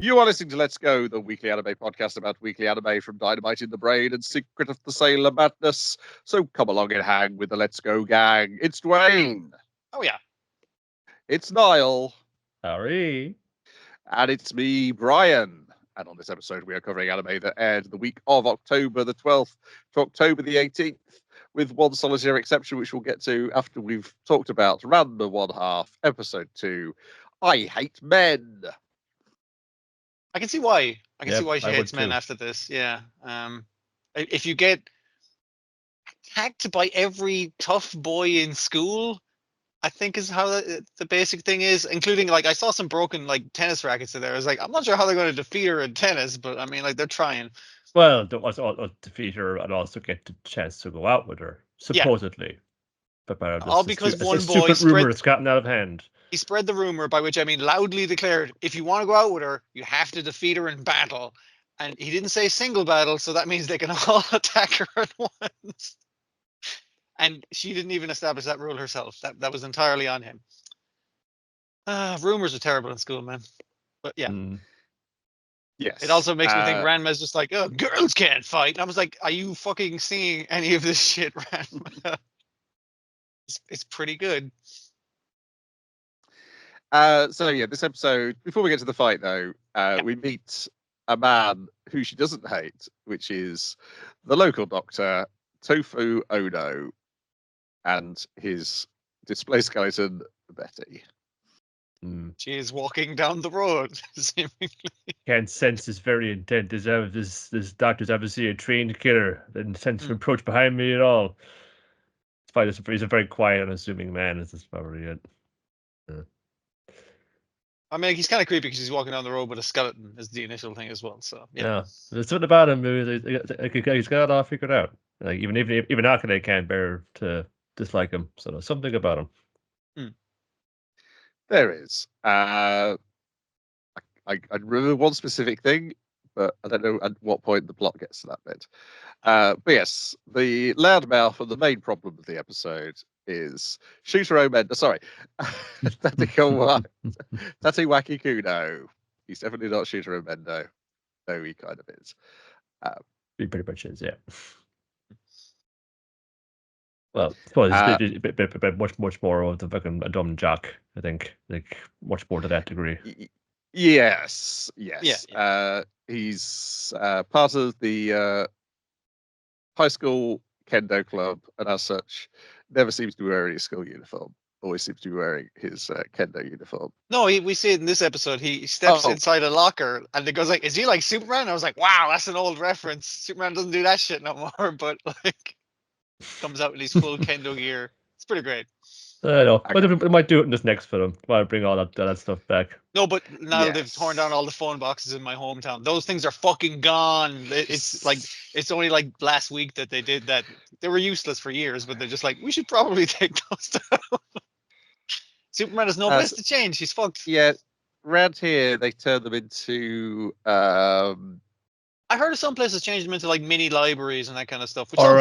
You are listening to Let's Go, the weekly anime podcast about weekly anime from Dynamite in the Brain and Secret of the Sailor Madness. So come along and hang with the Let's Go gang. It's Dwayne. Oh, yeah. It's Niall. Howdy. And it's me, Brian. And on this episode, we are covering anime that aired the week of October the 12th to October the 18th, with one solitary exception, which we'll get to after we've talked about Ranma 1/2, Episode 2, I Hate Men. I can see why. I can see why she I hates would men too. after this. Yeah. If you get hacked by every tough boy in school, I think is how the basic thing is, including like I saw some broken like tennis rackets in there. I was like, I'm not sure how they're going to defeat her in tennis, but I mean, like they're trying. Well, there was also defeat her and also get the chance to go out with her, supposedly. But All because one this boy stupid rumor has gotten out of hand. He spread the rumor, by which I mean loudly declared, if you want to go out with her, you have to defeat her in battle. And he didn't say single battle, so that means they can all attack her at once. And she didn't even establish that rule herself. That was entirely on him. Rumors are terrible in school, man. But yeah. Yes. It also makes me think Ranma's just like, oh, girls can't fight. And I was like, are you fucking seeing any of this shit, Ranma? It's pretty good. So yeah, this episode, before we get to the fight though, we meet a man who she doesn't hate, which is the local doctor, Tofu Ono, and his display skeleton, Betty. She is walking down the road, seemingly. Can't sense is very intent. This doctor's obviously a trained killer. Didn't sense an approach behind me at all. He's a very quiet, unassuming man. This is probably it. I mean, he's kind of creepy because he's walking down the road with a skeleton is the initial thing as well. So yeah. There's something about him. He's got it all figured out. Like even Akane can't bear to dislike him. So there's something about him. There is. I remember one specific thing, but I don't know at what point the plot gets to that bit. But yes, the loudmouth and the main problem of the episode is Shooter Omenda. Sorry, Tatiwaki Kuno. He's definitely not Shooter Omendo, though he kind of is. He pretty much is, yeah. Well, it's a bit much more of the fucking a dumb jock, I think. Like much more to that degree. Yes. Yeah. He's part of the high school kendo club, and as such, never seems to be wearing his school uniform. Always seems to be wearing his kendo uniform. No, we see it in this episode. He steps inside a locker, and it goes like, "Is he like Superman?" I was like, "Wow, that's an old reference. Superman doesn't do that shit no more." But like, comes out with his full kendo gear. It's pretty great. I know. But they might do it in this next film. Might bring all that stuff back. No, but now they've torn down all the phone boxes in my hometown. Those things are fucking gone. It's like it's only like last week that they did that. They were useless for years, but they're just like, we should probably take those down. Superman has no place to change. He's fucked. Yeah, around here they turn them into. I heard of some places change them into like mini libraries and that kind of stuff. Which Or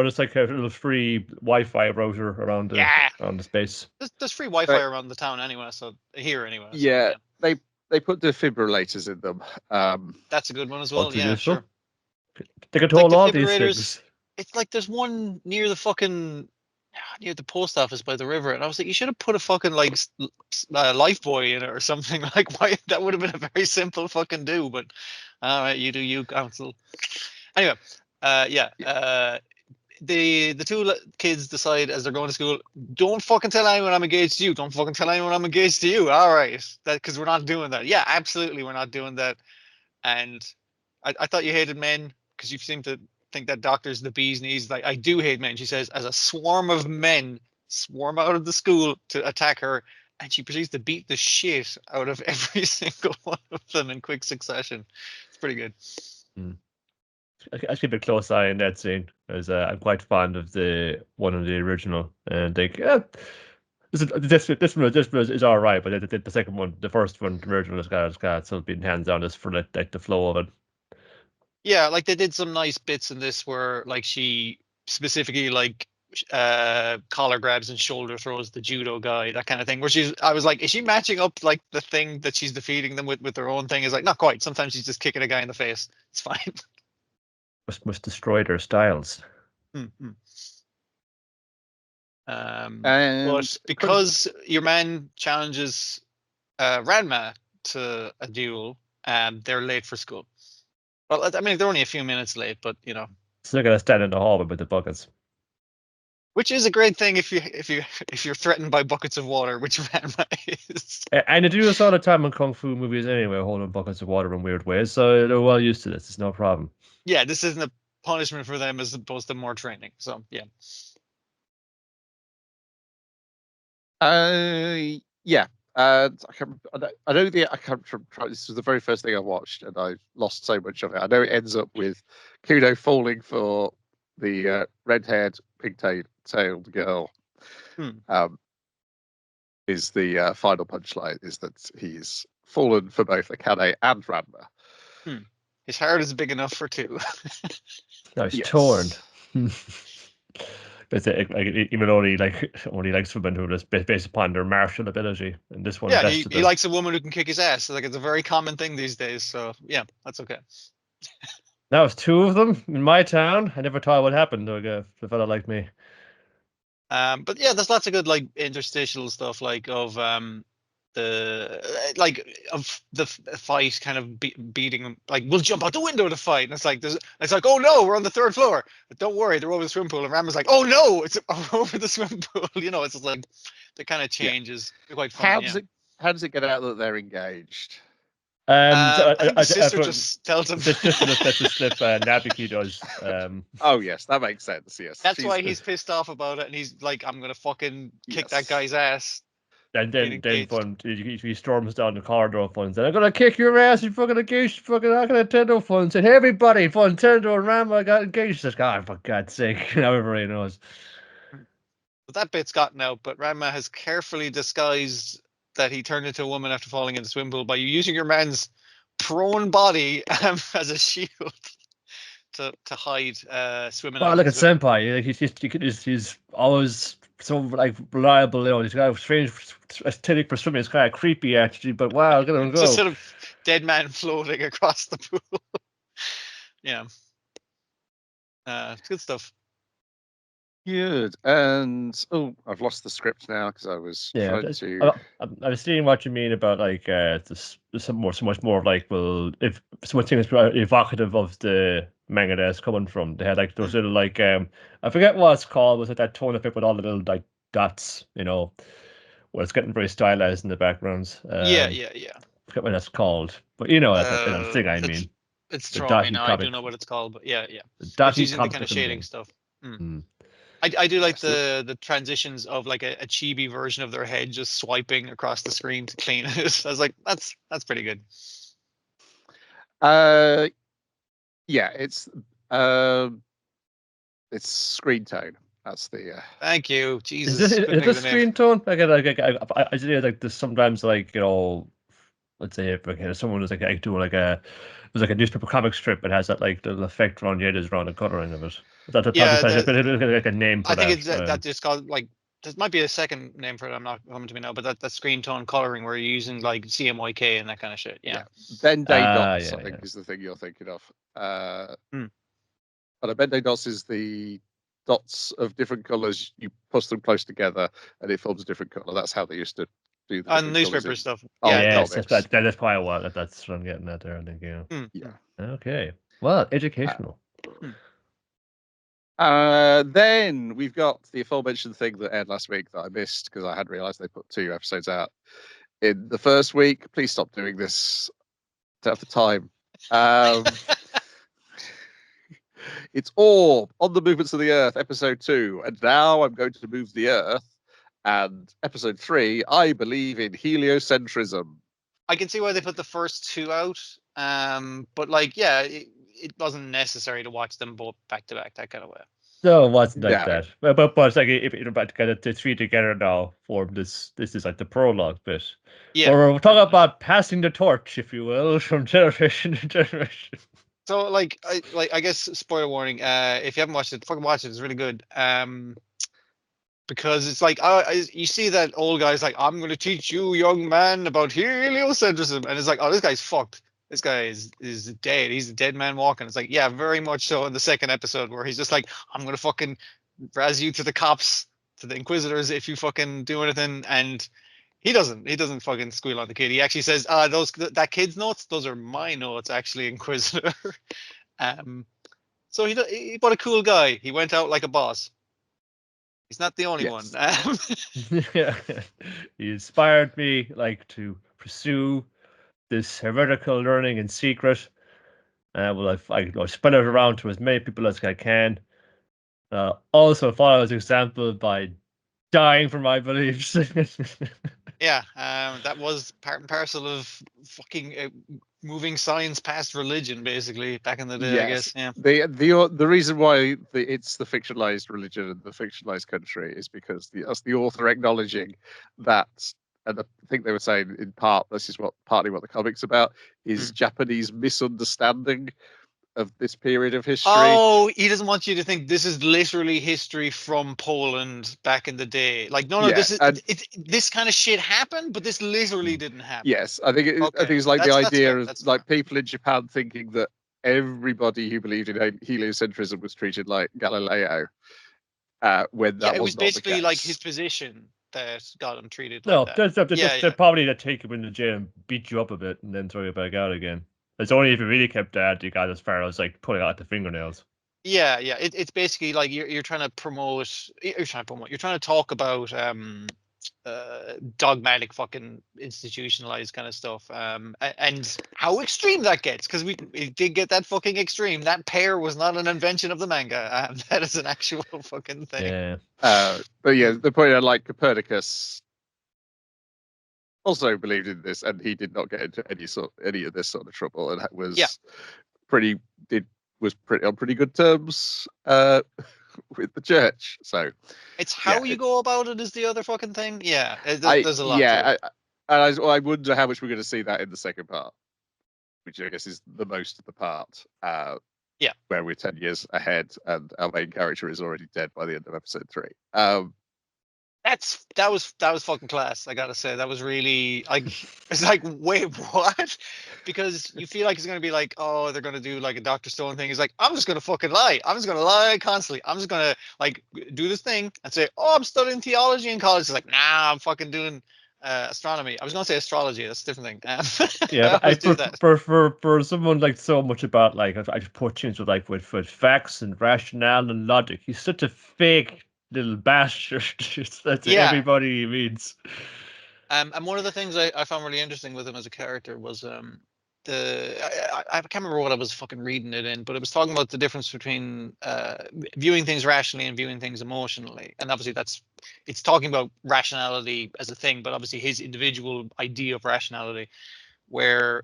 just like a little free Wi-Fi router around the space. There's free Wi-Fi around the town anyway, so here anyway. So, yeah, they put defibrillators in them. That's a good one as well. Yeah, sure. They control all these things. It's like there's one near the post office by the river, and I was like, you should have put a fucking like life buoy in it or something. Like, why? That would have been a very simple fucking do. But all right, you do you, council. Anyway, the two kids decide as they're going to school, don't fucking tell anyone I'm engaged to you. Don't fucking tell anyone I'm engaged to you. All right, because we're not doing that. Yeah, absolutely, we're not doing that. And I thought you hated men because you seem to think that doctor's the bee's knees. Like, I do hate men, she says, as a swarm of men swarm out of the school to attack her, and she proceeds to beat the shit out of every single one of them in quick succession. It's pretty good. I keep a close eye on that scene, as I'm quite fond of the one of the original, and think this one is all right, but the second one, the first one, the original, has got still being hands on just for like the flow of it. Yeah, like they did some nice bits in this where like she specifically like collar grabs and shoulder throws the judo guy, that kind of thing. Where I was like, is she matching up like the thing that she's defeating them with their own thing? Is like not quite. Sometimes she's just kicking a guy in the face. It's fine. Must destroy their styles. Mm-hmm. And But because your man challenges Ranma to a duel, they're late for school. Well, I mean, they're only a few minutes late, but you know, So they're gonna stand in the hallway with the buckets. which is a great thing if you're threatened by buckets of water, which Ranma is. And they do this all the time in kung fu movies anyway, holding buckets of water in weird ways. So they're well used to this. It's no problem. Yeah, this isn't a punishment for them as opposed to more training. So yeah. Yeah. And I can't. This was the very first thing I watched, and I lost so much of it. I know it ends up with Kudo falling for the red-haired, pig-tailed girl. Is the final punchline is that he's fallen for both Akane and Ranma. His heart is big enough for two. No, he's torn. But even though he likes women who are just based upon their martial ability, and this one, yeah, he likes a woman who can kick his ass. Like it's a very common thing these days. So yeah, that's okay. That was two of them in my town. I never thought it would happen to a fella like me. But yeah, there's lots of good like interstitial stuff, like of the fight kind of beating them. Like we'll jump out the window to fight, and it's like oh no, we're on the third floor. But don't worry, they're over the swimming pool. And Ranma's like oh no, it's over the swimming pool. You know, it's just like the kind of changes. They're quite fun. How does it get out that they're engaged? I think the sister just tells him. Just to slip. Nabiki does. Oh yes, that makes sense. Yes, that's why he's pissed off about it, and he's like, "I'm gonna fucking kick that guy's ass." And then he storms down the corridor and said, "I'm gonna kick your ass, you fucking engaged, fucking Nintendo fun." Said, "Hey, everybody, fun Nintendo and Ranma got engaged." Says, "God, for God's sake!" Now everybody knows. But that bit's gotten out. But Ranma has carefully disguised that he turned into a woman after falling in the swim pool by using your man's prone body as a shield to hide swimming. Well, look at Senpai. He's always so like reliable. You know, he's got a strange aesthetic for swimming. It's kind of creepy actually, but wow, look at him go. Just sort of dead man floating across the pool. Yeah, it's good stuff. Good. And I've lost the script now because I was trying to. I was seeing what you mean about like so much more of like if so much things evocative of the manga that's coming from. They had like those little like I forget what it's called. Was it that tone effect with all the little like dots? You know, where it's getting very stylized in the backgrounds. Yeah. I forget what that's called, but you know that thing I mean. It's throwing me now. I do know what it's called, but yeah. It's using the kind of shading stuff. I do like the transitions of like a chibi version of their head just swiping across the screen to clean it. I was like, that's pretty good. Yeah, it's screen tone. That's the. Thank you, Jesus. Is this screen tone? I like this sometimes, like you know, let's say if someone was like doing like a newspaper comic strip, it has that like the effect around the edges around the coloring of it. That's like a name for I think that just called like there might be a second name for it. I'm not coming to me now, but that screen tone coloring where you're using like CMYK and that kind of shit. Yeah. Bend dots, I think, is the thing you're thinking of. But a bend dots is the dots of different colors. You push them close together, and it forms a different color. That's how they used to do the newspaper stuff. That's quite a lot. That's what I'm getting at there. I think. Yeah. Okay. Well, educational. Then we've got the aforementioned thing that aired last week that I missed because I hadn't realised they put 2 episodes out in the first week. Please stop doing this. Don't have the time. It's Orb on the Movements of the Earth, episode 2, and now I'm going to move the Earth. And episode 3, I believe in heliocentrism. I can see why they put the first 2 out, but like, yeah, it wasn't necessary to watch them both back to back that kind of way. No, it wasn't like that. But it's like if you're about to get the 3 together now, form this is like the prologue bit. Yeah, we're talking about passing the torch, if you will, from generation to generation. So, I guess spoiler warning. If you haven't watched it, fucking watch it. It's really good. because it's like you see that old guy's like, I'm going to teach you, young man, about heliocentrism, and it's like, oh, this guy's fucked. This guy is dead. He's a dead man walking. It's like, yeah, very much so in the second episode where he's just like, I'm going to fucking razz you to the cops, to the Inquisitors if you fucking do anything, and he doesn't fucking squeal on the kid. He actually says, that kid's notes, those are my notes, actually, Inquisitor. So but a cool guy. He went out like a boss. He's not the only one. Yeah. He inspired me like to pursue this heretical learning in secret. Well, I spread it around to as many people as I can. Also follow his example by dying for my beliefs. Yeah, that was part and parcel of fucking moving science past religion, basically, back in the day, I guess. Yeah. The reason why it's the fictionalized religion and the fictionalized country is because that's the author acknowledging that, and I think they were saying in part, this is partly what the comic's about, is Japanese misunderstanding of this period of history. Oh, he doesn't want you to think this is literally history from Poland back in the day. Like, no, this is this kind of shit happened, but this literally didn't happen. Yes, I think it's like the idea of like people in Japan thinking that everybody who believed in heliocentrism was treated like Galileo, when that it was not basically the case. like his position that got him treated no, like that. They're probably to take him into jail and beat you up a bit and then throw you back out again. It's only if you really kept you got as far as like pulling out the fingernails. Yeah. It's basically like you're trying to promote. You're trying to talk about dogmatic fucking institutionalized kind of stuff, and how extreme that gets, because it did get that fucking extreme. That pear was not an invention of the manga. That is an actual fucking thing. Yeah. But yeah, the point of like Copernicus also believed in this, and he did not get into any of this sort of trouble, and was on pretty good terms with the church. So it's how you go about it is the other fucking thing. Yeah, there's a lot. To it. I wonder how much we're going to see that in the second part, which I guess is the most of the part. Where we're 10 years ahead, and our main character is already dead by the end of episode 3. That was fucking class. I gotta say, that was really like, it's like, wait, what? Because you feel like it's gonna be like, oh, they're gonna do like a Dr. Stone thing. He's like, I'm just gonna fucking lie. I'm just gonna lie constantly. I'm just gonna like do this thing and say, oh, I'm studying theology in college. It's like, nah, I'm fucking doing astronomy. I was gonna say astrology. That's a different thing. Yeah, for someone like so much about like I put things with facts and rationale and logic. He's such a fake little bastard. That's everybody he means. And one of the things I found really interesting with him as a character was I can't remember what I was fucking reading it in, but it was talking about the difference between viewing things rationally and viewing things emotionally. And obviously it's talking about rationality as a thing, but obviously his individual idea of rationality, where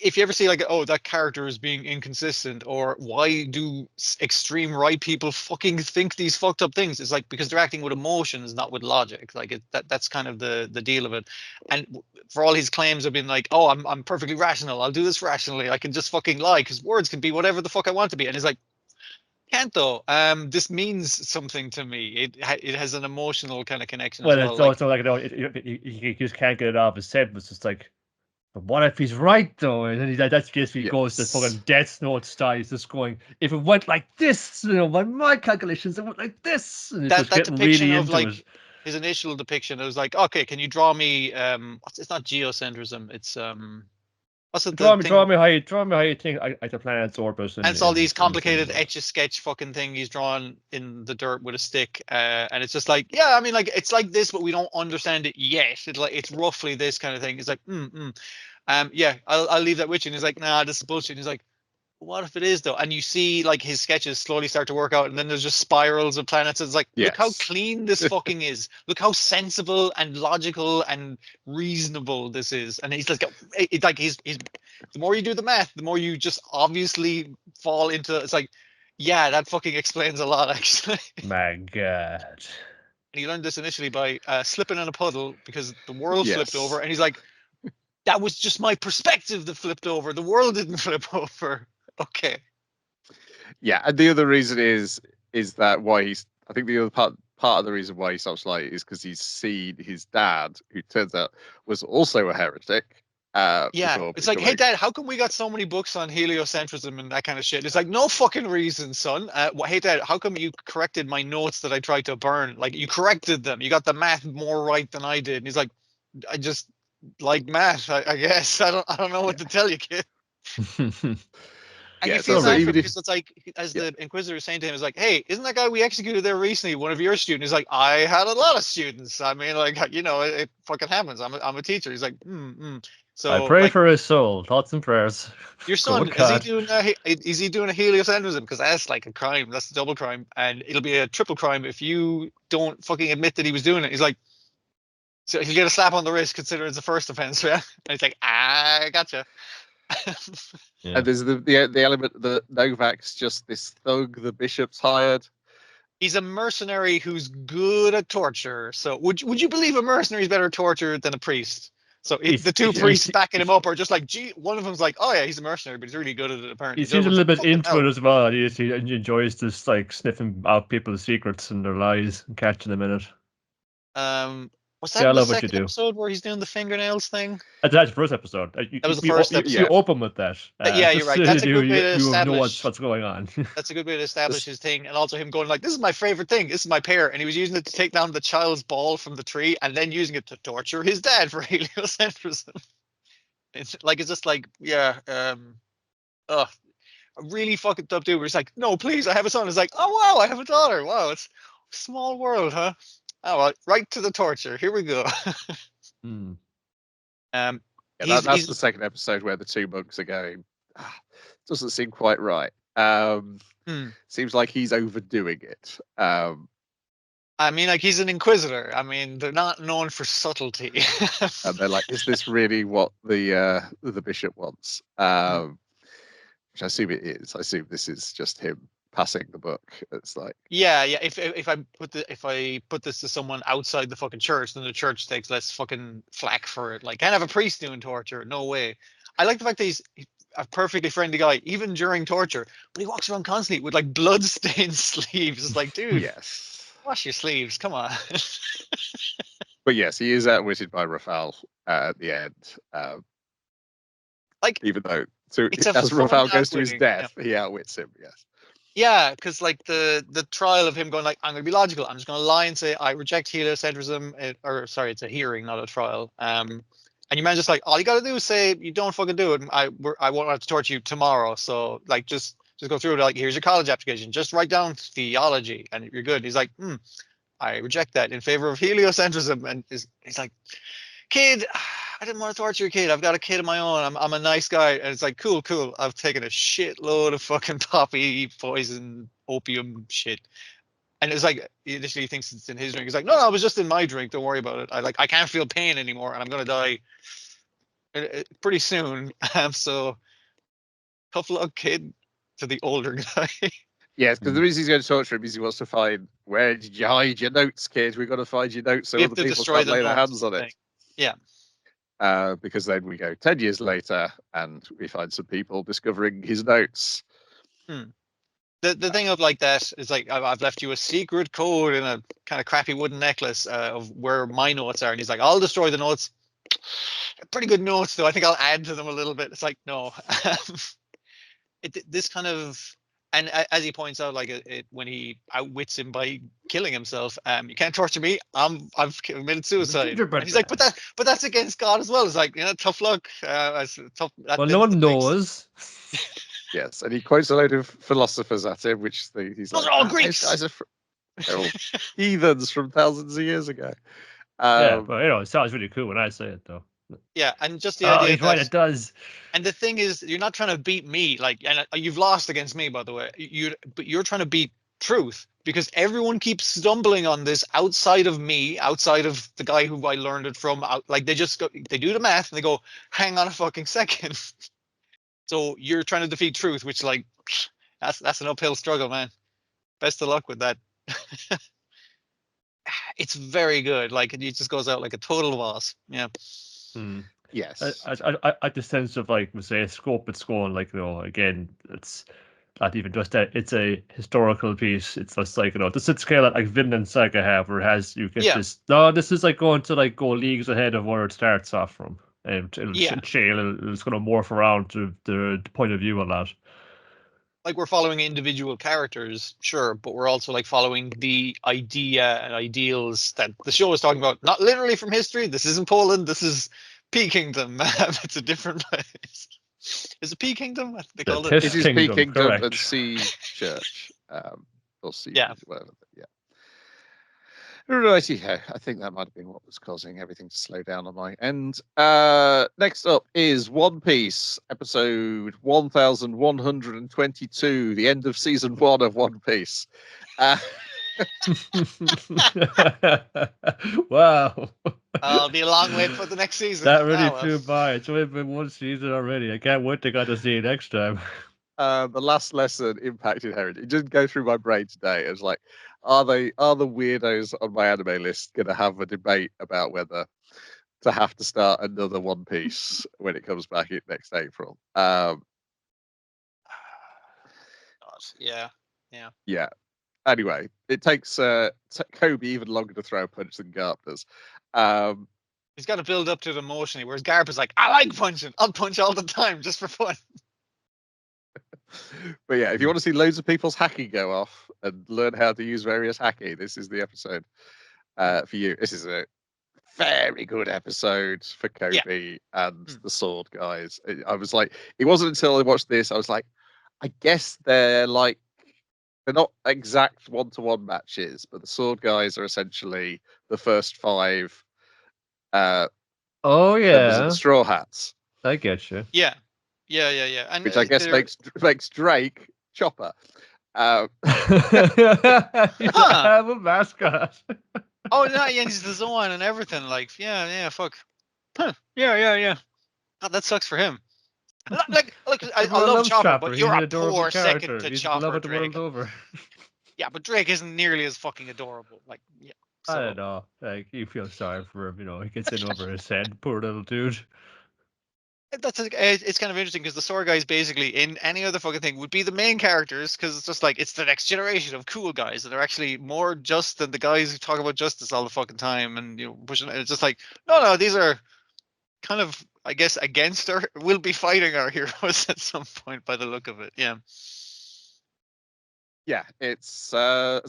if you ever see like, oh, that character is being inconsistent, or why do extreme right people fucking think these fucked up things, it's like because they're acting with emotions, not with logic. Like that's kind of the deal of it. And for all his claims of being like, oh, I'm perfectly rational, I'll do this rationally, I can just fucking lie because words can be whatever the fuck I want to be. And he's like, can't though. This means something to me. It has an emotional kind of connection. Well, as well. It's also like you just can't get it off his head. It's just like, but what if he's right though? And then that's just he goes to fucking Death Note style. He's just going, if it went like this, by my calculations, it went like this. And it's just getting really into it. His initial depiction, it was like, okay, can you draw me? It's not geocentrism. It's what's it? Draw me how you think the planet's orbit. And it's all these complicated etch-a-sketch fucking thing he's drawn in the dirt with a stick, and it's just like, yeah, I mean, like it's like this, but we don't understand it yet. It's roughly this kind of thing. It's like, yeah, I'll leave that with you. And he's like, nah, this is bullshit. And he's like, what if it is though? And you see like his sketches slowly start to work out, and then there's just spirals of planets. It's like, look how clean this fucking is. Look how sensible and logical and reasonable this is. And he's like, he's the more you do the math, the more you just obviously fall into. It's like, yeah, that fucking explains a lot, actually. My God. And he learned this initially by slipping in a puddle because the world flipped over, and he's like, that was just my perspective that flipped over. The world didn't flip over. Okay. Yeah, and the other reason is that why I think the other part part of the reason why he stops light is because he's seen his dad, who turns out was also a heretic. Yeah, before it's like, hey, becoming- Dad, how come we got so many books on heliocentrism and that kind of shit? It's like, no fucking reason, son. Hey, Dad, how come you corrected my notes that I tried to burn? Like, you corrected them. You got the math more right than I did. And he's like, I just like math, I guess. I don't know what to tell you, kid. And Yeah, you feel so bad for even him if- because it's like, as Yeah. the Inquisitor is saying to him, is like, hey, isn't that guy we executed there recently one of your students? He's like, I had a lot of students. I mean, like, it fucking happens. I'm a teacher. He's like, So I pray like, for his soul. Thoughts and prayers. your son, Good is he God. doing is he doing a heliocentrism? Because that's like a crime. That's a double crime, and it'll be a triple crime if you don't fucking admit that he was doing it. He's like, so he'll get a slap on the wrist, consider it's the first offense, yeah. And he's like, I gotcha. Yeah. And there's the element that Novak's just this thug the bishop's hired. He's a mercenary who's good at torture. So would you believe a mercenary is better at torture than a priest? So He's- the two he's- priests backing him up are just like, gee, one of them's like, oh yeah, he's a mercenary, but he's really good at it apparently. He The other seems a one's little like, bit into "Fucking it hell." as well. He enjoys just like sniffing out people's secrets and their lies and catching them in it. Was Yeah, that I in the love what you second do. episode where he's doing the fingernails thing? That's the first episode. That was the first episode. You open with that. Yeah, you're just right. so That's a good way to you know establish. what's going on. That's a good way to establish his thing, and also him going like, "This is my favorite thing. This is my pair," and he was using it to take down the child's ball from the tree, and then using it to torture his dad for heliocentrism. It's just like, yeah, a really fucking tough dude. Where he's like, "No, please, I have a son." It's like, "Oh wow, I have a daughter. Wow, it's a small world, huh?" Oh, well, right to the torture. Here we go. Hmm. Yeah, that's he's the second episode where the two monks are going. Doesn't seem quite right. Seems like he's overdoing it. I mean, like, he's an inquisitor. I mean, they're not known for subtlety. And they're like, "Is this really what the bishop wants?" Which I assume it is. I assume this is just him passing the book. It's like, Yeah. If I put this to someone outside the fucking church, then the church takes less fucking flack for it. Like, can't have a priest doing torture. No way. I like the fact that he's a perfectly friendly guy, even during torture. But he walks around constantly with like blood-stained sleeves. It's like, dude, yes. wash your sleeves. Come on. But yes, he is outwitted by Rafal at the end. Like, even though it's a as fun Rafal goes to his outwitting, death, he outwits him. Yes. yeah, because like the trial of him going like, I'm gonna be logical. I'm just gonna lie and say I reject heliocentrism, or sorry, it's a hearing, not a trial. And your man just like, all you gotta do is say you don't fucking do it. And I won't have to torture you tomorrow. So like, just go through it. Like, here's your college application. Just write down theology, and you're good. He's like, I reject that in favor of heliocentrism. And he's like, kid, I didn't want to torture your kid. I've got a kid of my own. I'm a nice guy. And it's like, cool. I've taken a shitload of fucking poppy poison opium shit. And it's like, he initially thinks it's in his drink. He's like, no, it was just in my drink. Don't worry about it. I can't feel pain anymore, and I'm gonna die pretty soon. So tough luck, kid, to the older guy. Yes, because the reason he's going to torture him is he wants to find, where did you hide your notes, kid? We've got to find your notes so We other have to people destroy can't the lay their notes, hands on I it. think. Yeah. Because then we go 10 years later and we find some people discovering his notes. The thing of like that is like, I've left you a secret code in a kind of crappy wooden necklace of where my notes are, and he's like, I'll destroy the notes. Pretty good notes though. I think I'll add to them a little bit. It's like, no. This kind of, and as he points out, like when he outwits him by killing himself, you can't torture me. I've committed suicide. And he's like, but that's against God as well. It's like, tough luck. Tough. Well, no one knows. Yes, and he quotes a load of philosophers at him, which he's Those like, are all "Those Greeks." guys are they're all heathens from thousands of years ago. Yeah, but it sounds really cool when I say it, though. Yeah, and just the idea he's right, it does. And the thing is, you're not trying to beat me, like, and you've lost against me, by the way. But you're trying to beat truth, because everyone keeps stumbling on this outside of me, outside of the guy who I learned it from. Like, they just they do the math and they go, hang on a fucking second. So you're trying to defeat truth, which, like, that's an uphill struggle, man. Best of luck with that. It's very good. Like, it just goes out like a total boss. Yeah. Yes. I the sense of, like, we say, scope it's going, like, again, it's not even just that. It's a historical piece. It's just like, this is scale that like Vinland Saga have, where it has you get Yeah. this. No, this is like going to like go leagues ahead of where it starts off from, and it'll Yeah. it's going to morph around to the point of view a lot. Like we're following individual characters, sure, but we're also like following the idea and ideals that the show is talking about. Not literally from history. This isn't Poland. This is P Kingdom. It's a different place. Is it P Kingdom? I think they called it. Piss It is P Kingdom, Kingdom and correct. C Church. Or C, Yeah. whatever. Yeah. Righty ho. I think that might have been what was causing everything to slow down on my end. Next up is One Piece, episode 1122, the end of season 1 of One Piece. Wow. It'll be a long wait for the next season. That really well. flew by. It's only been one season already. I can't wait to get to see it next time. The last lesson impacted Heritage. It didn't go through my brain today. It was like, are the weirdos on my anime list going to have a debate about whether to have to start another One Piece when it comes back next April? God, yeah. Yeah. Anyway, it takes Kobe even longer to throw a punch than Garp does. He's got to build up to it emotionally, whereas Garp is like, I like punching. I'll punch all the time just for fun. But yeah, if you want to see loads of people's hacking go off and learn how to use various hacking, this is the episode for you. This is a very good episode for Kobe and the Sword guys. I was like, it wasn't until I watched this, I was like, I guess they're not exact one-to-one matches, but the Sword guys are essentially the first 5 Oh members of yeah, the Straw Hats. I get you. Yeah. And Which I guess makes Drake Chopper. You Huh. have a mascot. Oh, no, yeah, he's the Zoan and everything. Like, yeah, fuck. Huh. Yeah. God, that sucks for him. Like, I Everyone love loves Chopper, but He's you're an a adorable poor character. second to He's Chopper, beloved the Drake. world over. Yeah, but Drake isn't nearly as fucking adorable. Like, yeah. I So, don't know. Like, you feel sorry for him. He gets in over his head. Poor little dude. it's kind of interesting because the Sword guys basically in any other fucking thing would be the main characters because it's just like it's the next generation of cool guys and they're actually more just than the guys who talk about justice all the fucking time and pushing. It's just like no, these are kind of I guess against our will be fighting our heroes at some point by the look of it. Yeah. Yeah, it's so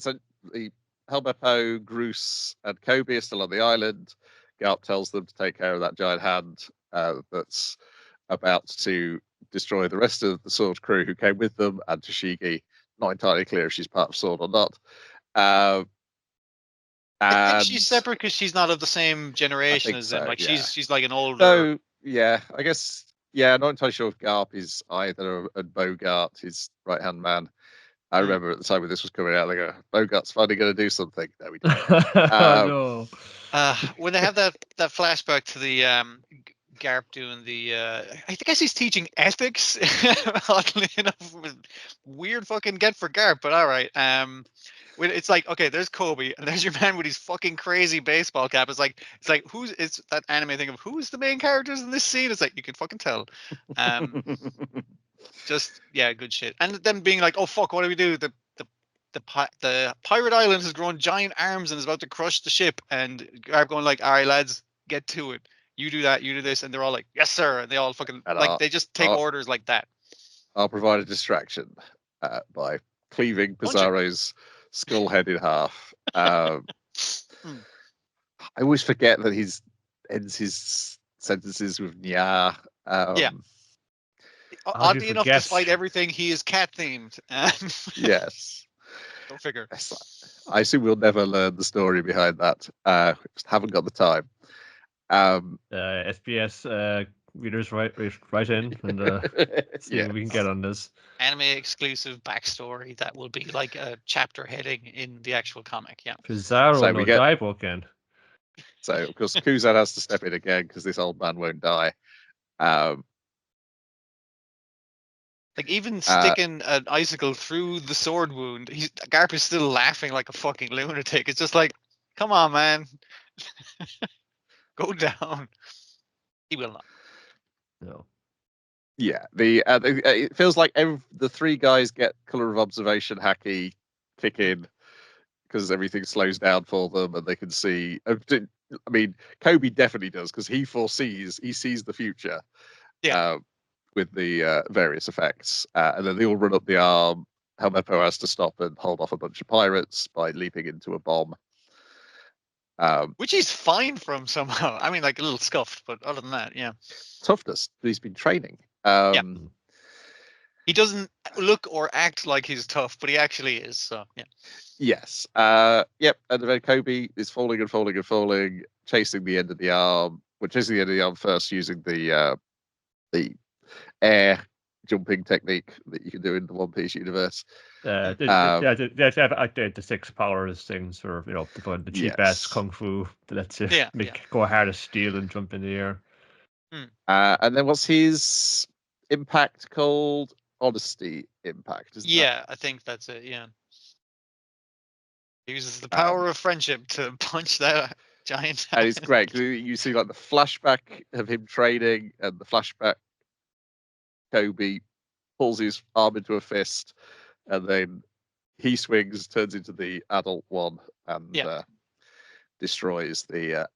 the Helmeppo, Groose, and Kobe are still on the island. Garp tells them to take care of that giant hand that's about to destroy the rest of the Sword crew who came with them, and Toshigi. Not entirely clear if she's part of Sword or not. I think she's separate because she's not of the same generation as them. So, Like yeah. she's like an older. So yeah, I guess not entirely sure if Garp is either, and Bogart, his right hand man. I remember at the time when this was coming out, they go, Bogart's finally going to do something. No, we don't. No. When they have that flashback to the Garp doing the, I guess he's teaching ethics. Oddly enough, weird fucking get for Garp, but all right. When it's like, okay, there's Kobe, and there's your man with his fucking crazy baseball cap. It's like who's it's that anime thing of who's the main characters in this scene. It's like you can fucking tell. Just good shit. And them being like, oh fuck, what do we do? The pirate island has grown giant arms and is about to crush the ship. And Garp going like, all right, lads, get to it. You do that, you do this, and they're all like, yes, sir. And they all fucking they just take orders like that. I'll provide a distraction by cleaving Pizarro's skull head in half. I always forget that he ends his sentences with nya. Oddly enough, despite everything, he is cat themed. Yes. Go figure. I assume we'll never learn the story behind that. Just haven't got the time. SBS readers write in and see what we can get on this. Anime exclusive backstory that will be like a chapter heading in the actual comic. Yeah. Pizarro no Daiboken. So of course Kuzan has to step in again because this old man won't die. Like even sticking an icicle through the sword wound, Garp is still laughing like a fucking lunatic. It's just like, come on, man, go down. He will not. No. Yeah, it feels like the three guys get color of observation hacky kick in because everything slows down for them and they can see. I mean, Kobe definitely does because he sees the future. Yeah. With the various effects, and then they all run up the arm. Helmeppo has to stop and hold off a bunch of pirates by leaping into a bomb. Which he's fine from somehow. I mean, like a little scuffed, but other than that, yeah. Toughness. He's been training. He doesn't look or act like he's tough, but he actually is. So yeah. Yes. Yep. And then Kobe is falling and falling and falling, chasing the end of the arm. Well, chasing the end of the arm first using the air jumping technique that you can do in the One Piece universe. They have the 6 powers things, or the cheap ass kung fu that lets you go hard as steel and jump in the air. And then what's his impact called? Honesty impact. I think that's it. Yeah. He uses the power of friendship to punch that giant. And it's great. You see like the flashback of him training, and the flashback Kobe pulls his arm into a fist, and then he swings, turns into the adult one, and destroys the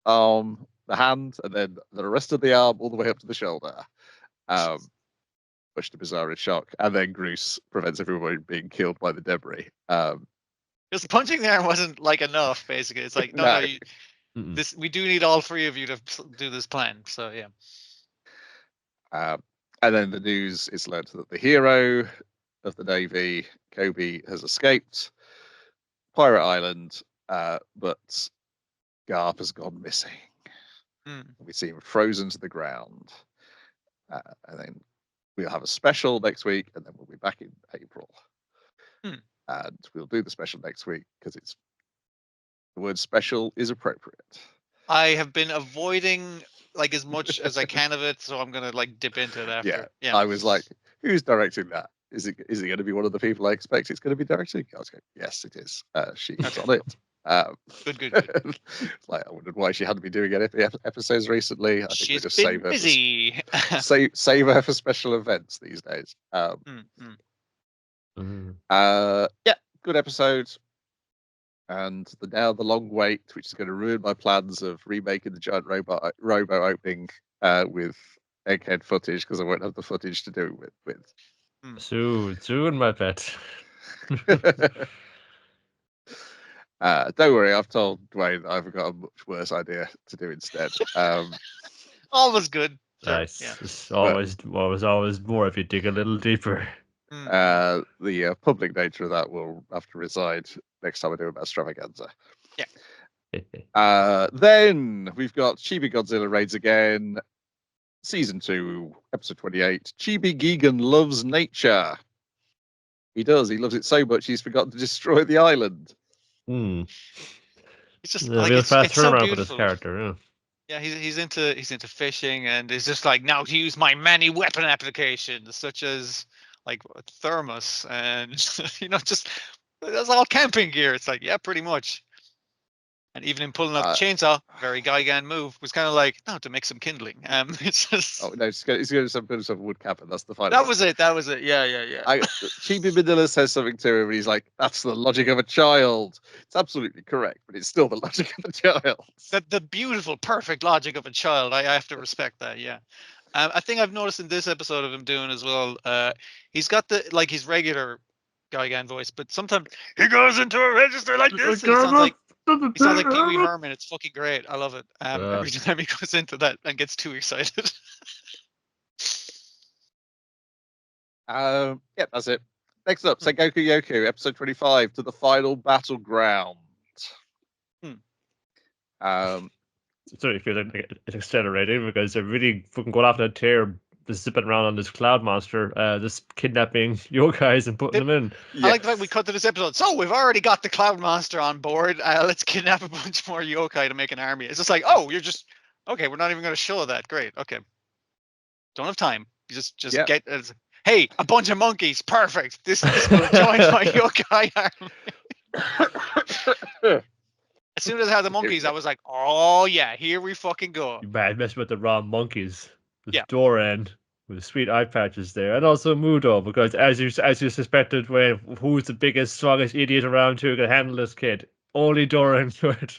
arm, the hand, and then the rest of the arm all the way up to the shoulder. Much to Bizarre's shock, and then Groose prevents everyone being killed by the debris. Because punching there wasn't like enough. Basically, it's like no, this we do need all 3 of you to do this plan. So yeah. And then the news is learned that the hero of the Navy, Kobe, has escaped Pirate Island, but Garp has gone missing. We see him frozen to the ground. And then we'll have a special next week, and then we'll be back in April. And we'll do the special next week because the word special is appropriate. I have been avoiding like as much as I can of it, so I'm gonna like dip into it after. Yeah. I was like, who's directing that? Is it going to be one of the people I expect it's going to be directing? I was going, yes, it is. She's on it. Good. Like, I wondered why she hadn't been doing any episodes recently. I think she's just been busy. Save her for special events these days. Good episode. And now the long wait, which is going to ruin my plans of remaking the giant robo opening with egghead footage, because I won't have the footage to do it with. Soon, my pet. Don't worry, I've told Dwayne that I've got a much worse idea to do instead. Always good. Nice. Yeah. It's always more if you dig a little deeper. The public nature of that will have to reside next time I do about Extravaganza. Yeah. Then we've got Chibi Godzilla raids again. Season 2, episode 28. Chibi Gigan loves nature. He does. He loves it so much he's forgotten to destroy the island. It's just like it's so beautiful. For this character, yeah. He's into fishing, and he's just like, now to use my many weapon applications, such as like thermos and just that's all camping gear. It's like, yeah, pretty much. And even in pulling out the chainsaw, very Gigan move, was kind of like, no, to make some kindling. It's just. Oh no, he's going to put some wood cap, and that's the final. That was it. Yeah. Chibi Manila says something to him, and he's like, "That's the logic of a child." It's absolutely correct, but it's still the logic of a child. The beautiful, perfect logic of a child. I have to respect that. Yeah. I think I've noticed in this episode of him doing as well. He's got his regular Gigan voice, but sometimes he goes into a register like this. He sounds like Pee Wee Herman. It's fucking great. I love it. Every time he goes into that and gets too excited. That's it. Next up, Sengoku Youko, episode 25, to the final battleground. Sorry if you're like it's accelerating because they're really fucking going off that tear, just zipping around on this cloud monster, just kidnapping yokais and putting them in. Yeah. I like the fact we cut to this episode. So we've already got the cloud monster on board. Let's kidnap a bunch more yokai to make an army. It's just like, you're just okay. We're not even going to show that. Great. Okay. Don't have time. You just get. Hey, a bunch of monkeys. Perfect. This will join my yokai army. As soon as I had the monkeys, I was like, oh yeah, here we fucking go. You bad mess with the wrong monkeys. Yeah. Doran with sweet eye patches there, and also Mudo, because as you suspected, when who's the biggest, strongest idiot around who can handle this kid? Only Doran could.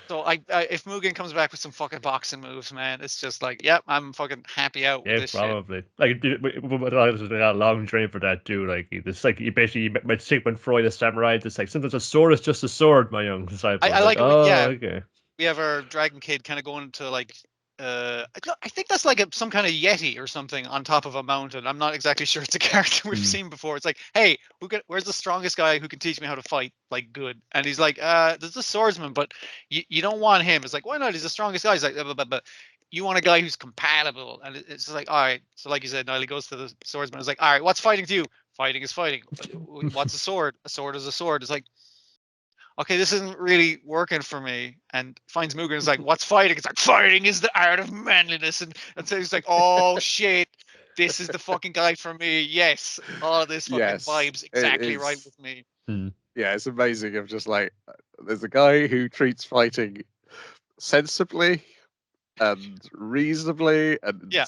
So if Mugen comes back with some fucking boxing moves, man, it's just like, yep, I'm fucking happy out with Yeah, this probably. Like, there's a long train for that too. Like, it's like you basically met Sigmund Freud, the samurai. It's like sometimes a sword is just a sword, my young disciple. shit. I like it. Oh, Yeah, okay. we have our dragon kid kind of going to like I think that's like some kind of yeti or something on top of a mountain. I'm not exactly sure. It's a character we've seen before. It's like, hey, where's the strongest guy who can teach me how to fight like good? And he's like, there's a swordsman, but you don't want him. It's like, why not? He's the strongest guy. He's like, but you want a guy who's compatible. And it's just like, all right. So like you said, Nile goes to the swordsman. It's like, all right, what's fighting to you? Fighting is fighting. What's a sword? A sword is a sword. It's like, okay, this isn't really working for me. And finds Mugen is like, what's fighting? It's like, fighting is the art of manliness. And so he's like, oh shit, this is the fucking guy for me. Yes, all of this fucking Yes, vibes it exactly right is. with me. Yeah, it's amazing. Of just like, there's a guy who treats fighting sensibly and reasonably and Yeah.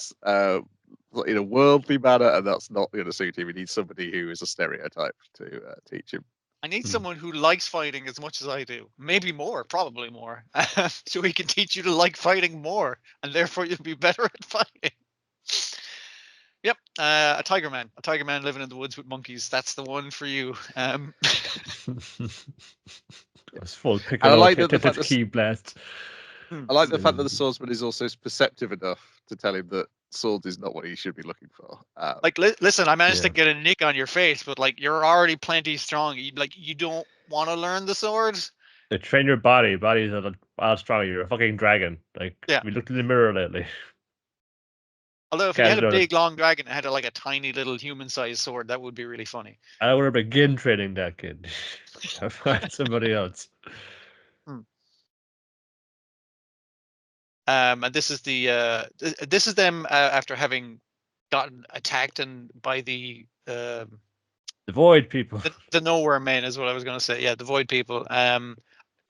in a worldly manner, and that's not going to suit him. He needs somebody who is a stereotype to teach him. I need someone who likes fighting as much as I do. Maybe more, probably more. So he can teach you to like fighting more, and therefore you'll be better at fighting. Yep, a tiger man living in the woods with monkeys. That's the one for you. It's full And I piccolo, like that the fact key blast. I like the fact that the swordsman is also perceptive enough to tell him that swords is not what he should be looking for. Like, listen, I managed to Yeah. get a nick on your face, but like, you're already plenty strong. You don't want to learn the swords. They train your body. Body's a lot stronger. You're a fucking dragon. Like, Yeah. we looked in the mirror lately. Although if you Guys had a know that- big long dragon that had like a tiny little human-sized sword, that would be really funny. I don't want to begin training that kid. I'll find somebody else. And this is this is them after having gotten attacked and by the Void people. the nowhere men is what I was going to say. Yeah, the void people.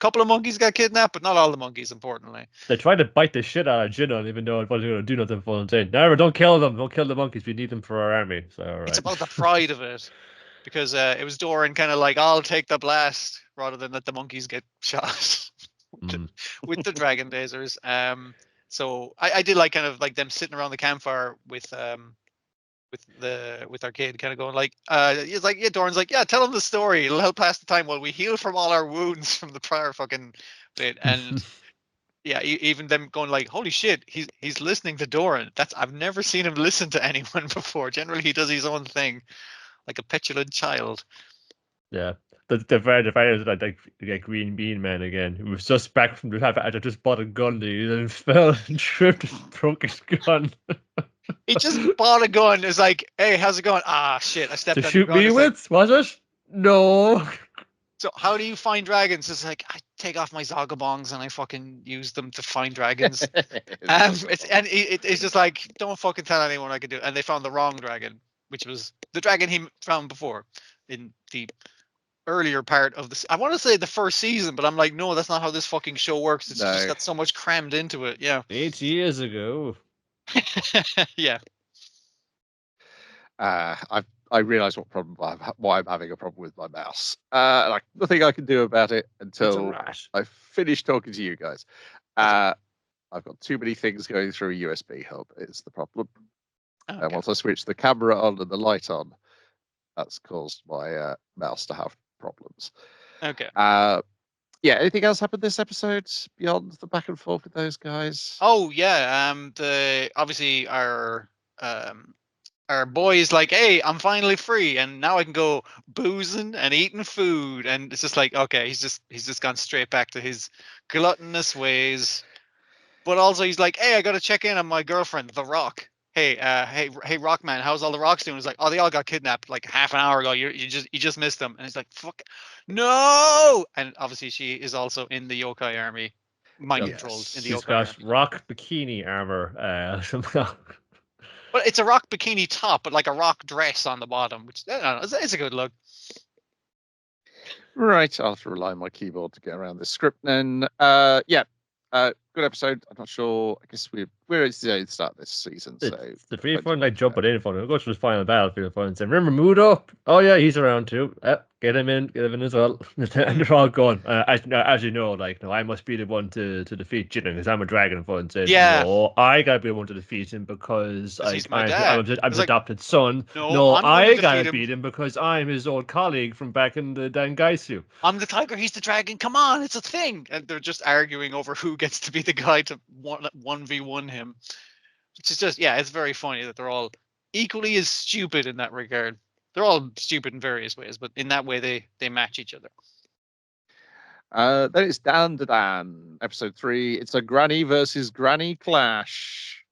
Couple of monkeys got kidnapped, but not all the monkeys. Importantly, They tried to bite the shit out of Jinon, even though it wasn't going to do nothing for them. Never, don't kill them. Don't kill the monkeys. We need them for our army. So, all right. it's about the pride of it, because it was Doran kind of like, I'll take the blast rather than let the monkeys get shot with the dragon lasers. So I did like kind of like them sitting around the campfire with our kid, kind of going like, he's like, yeah, Doran's like, yeah, tell him the story. It'll help pass the time while we heal from all our wounds from the prior fucking bit. And yeah, even them going like, holy shit, he's listening to Doran. I've never seen him listen to anyone before. Generally, he does his own thing, like a petulant child. Yeah. The fighter is like Green Bean Man again. He was just back from the fact I just bought a gun, dude, and fell and tripped and broke his gun. He just bought a gun. It's like, hey, how's it going? Ah, shit, I stepped To on shoot your gun. me It's with? Was it? No. so how do you find dragons? It's like, I take off my Zagabongs and I fucking use them to find dragons. It's just like, don't fucking tell anyone I can do it. And they found the wrong dragon, which was the dragon he found before in the earlier part of this. I want to say the first season, but I'm like, no, that's not how this fucking show works. It's just No. got so much crammed into it. Yeah. 8 years ago. Yeah. I realise why I'm having a problem with my mouse. Like nothing I can do about it It's a until rat. I finish talking to you guys. I've got too many things going through a USB hub. It's the problem. And Okay. once I switch the camera on and the light on, that's caused my mouse to have problems. Okay. Yeah. Anything else happened this episode beyond the back and forth with those guys? Oh yeah. Obviously our boy is like, hey, I'm finally free, and now I can go boozing and eating food, and it's just like, okay, he's just gone straight back to his gluttonous ways. But also he's like, hey, I gotta check in on my girlfriend, The Rock. Hey, hey, Rockman, how's all the rocks doing? He's like, oh, they all got kidnapped like half an hour ago. You just missed them, and he's like, fuck, no. And obviously she is also in the yokai army, mind controlled in the She's yokai got army. rock bikini armor. Somehow. But it's a rock bikini top, but like a rock dress on the bottom, which I don't know, it's a good look. Right, I'll have to rely on my keyboard to get around this script then. good episode. I'm not sure. I guess we're at the start of this season, so It's the free fun, like jumping in fun. We'll go to the final battlefield fun and say, remember Mudo? Oh yeah, he's around too. Get him in as well. And they're all going. As you know, like, no, I must be the one to defeat Jinnen because I'm a dragon fun. Says, Yeah. no, I gotta be the one to defeat him because he's my I'm dad. his It's like, adopted son. no, No, I'm going to I gotta defeat him. beat him because I'm his old colleague from back in the Dangaisu. I'm the tiger, he's the dragon. Come on, it's a thing. And they're just arguing over who gets to be the guy to 1v1 him. Which is just, yeah, it's very funny that they're all equally as stupid in that regard. They're all stupid in various ways, but in that way they match each other. Then it's Dan to Dan, episode 3. It's a granny versus granny clash.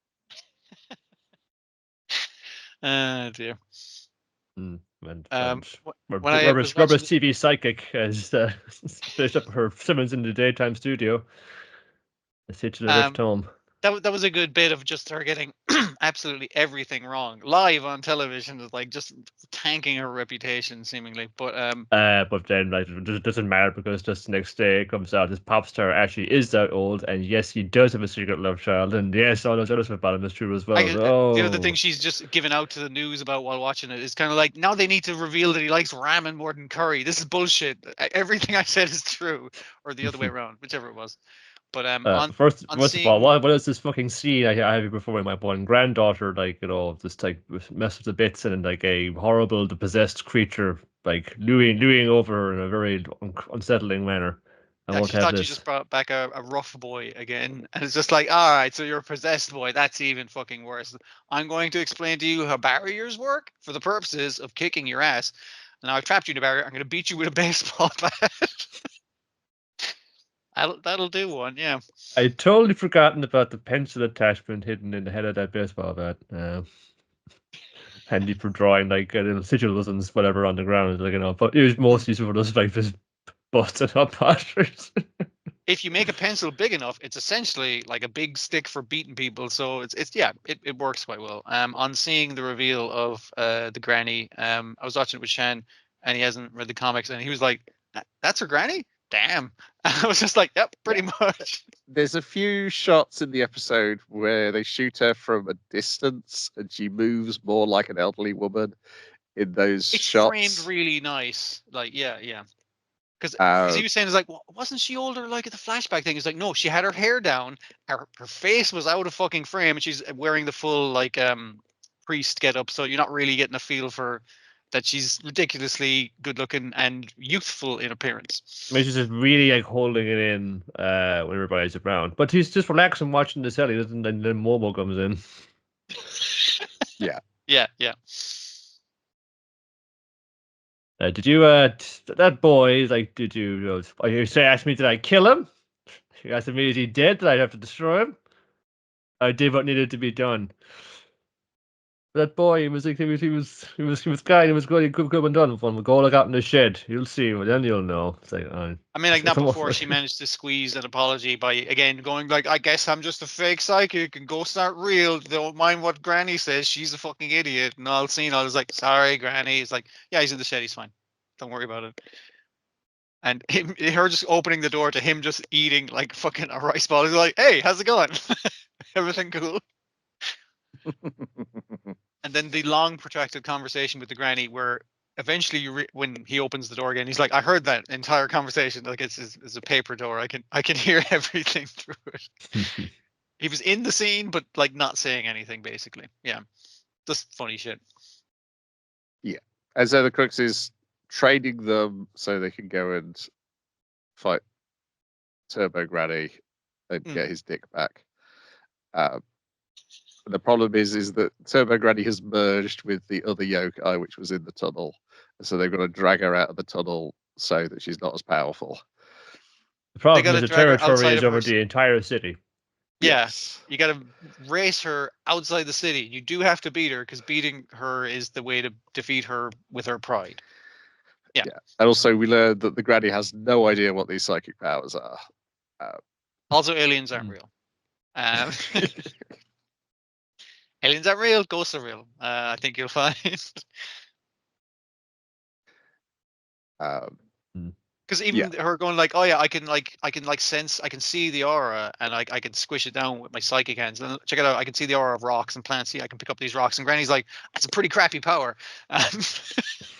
Dear. And When Robert's TV psychic has finished up her Simmons in the daytime studio. Let's hit to the rift home. That was a good bit of just her getting absolutely everything wrong live on television, is like just tanking her reputation seemingly. But then like it doesn't matter because just the next day it comes out this pop star actually is that old, and yes, he does have a secret love child, and yes, all those other stuff about him is true as well. The other thing she's just given out to the news about while watching it is kind of like, now they need to reveal that he likes ramen more than curry. This is bullshit. Everything I said is true, or the other way around, whichever it was. But first of all, what is this fucking scene I have before my one granddaughter, like, you know, just like mess with the bits and like a horrible possessed creature like looing over her in a very unsettling manner. I actually thought you just brought back a rough boy again, and it's just like, all right, so you're a possessed boy. That's even fucking worse. I'm going to explain to you how barriers work for the purposes of kicking your ass. And now I've trapped you in a barrier. I'm going to beat you with a baseball bat. That'll do one, yeah. I'd totally forgotten about the pencil attachment hidden in the head of that baseball bat. Handy for drawing like little sigils and whatever on the ground, like, you know. But it was mostly for those like just busted up patterns. If you make a pencil big enough, it's essentially like a big stick for beating people. So it works quite well. On seeing the reveal of the granny, I was watching it with Shan, and he hasn't read the comics, and he was like, "That's her granny? Damn!" I was just like, "Yep, pretty much." There's a few shots in the episode where they shoot her from a distance, and she moves more like an elderly woman in those shots. It's framed really nice. Like, yeah. Because he was saying, it's like, well, wasn't she older like at the flashback thing? It's like, no, she had her hair down, her face was out of fucking frame, and she's wearing the full like priest get up, so you're not really getting a feel for that she's ridiculously good looking and youthful in appearance. I mean, she's just really like holding it in when everybody's around. But he's just relaxing watching the telly, and then Momo comes in. Yeah. Did you that boy, like, did you ask me, did I kill him? You asked me, is he dead? Did I have to destroy him? I did what needed to be done. That boy, he was kind, he was good, he could have done fun. We'll go look out in the shed. You'll see, well, then you'll know. It's like, I mean, like, not before she managed to squeeze an apology by again going like, I guess I'm just a fake psychic and ghosts aren't real. Don't mind what Granny says. She's a fucking idiot. And all scene, I was like, sorry, Granny. It's like, yeah, he's in the shed. He's fine. Don't worry about it. And her just opening the door to him just eating like fucking a rice ball. He's like, hey, how's it going? Everything cool? And then the long protracted conversation with the granny where eventually when he opens the door again, he's like, I heard that entire conversation. Like, it's a paper door. I can hear everything through it. He was in the scene, but like not saying anything basically. Yeah. Just funny shit. Yeah. And so the crux is training them so they can go and fight Turbo Granny and get his dick back. The problem is that Turbo Granny has merged with the other yokai, which was in the tunnel. So they've got to drag her out of the tunnel so that she's not as powerful. The problem is the territory is over the entire city. Yes. You got to race her outside the city. You do have to beat her because beating her is the way to defeat her with her pride. Yeah. And also we learned that the granny has no idea what these psychic powers are. Also, aliens aren't real. Aliens aren't real. Ghosts are real. I think you'll find. Because Because even her going like, oh yeah, I can sense, I can see the aura, and I can squish it down with my psychic hands. And check it out, I can see the aura of rocks and plants. See, I can pick up these rocks. And Granny's like, that's a pretty crappy power.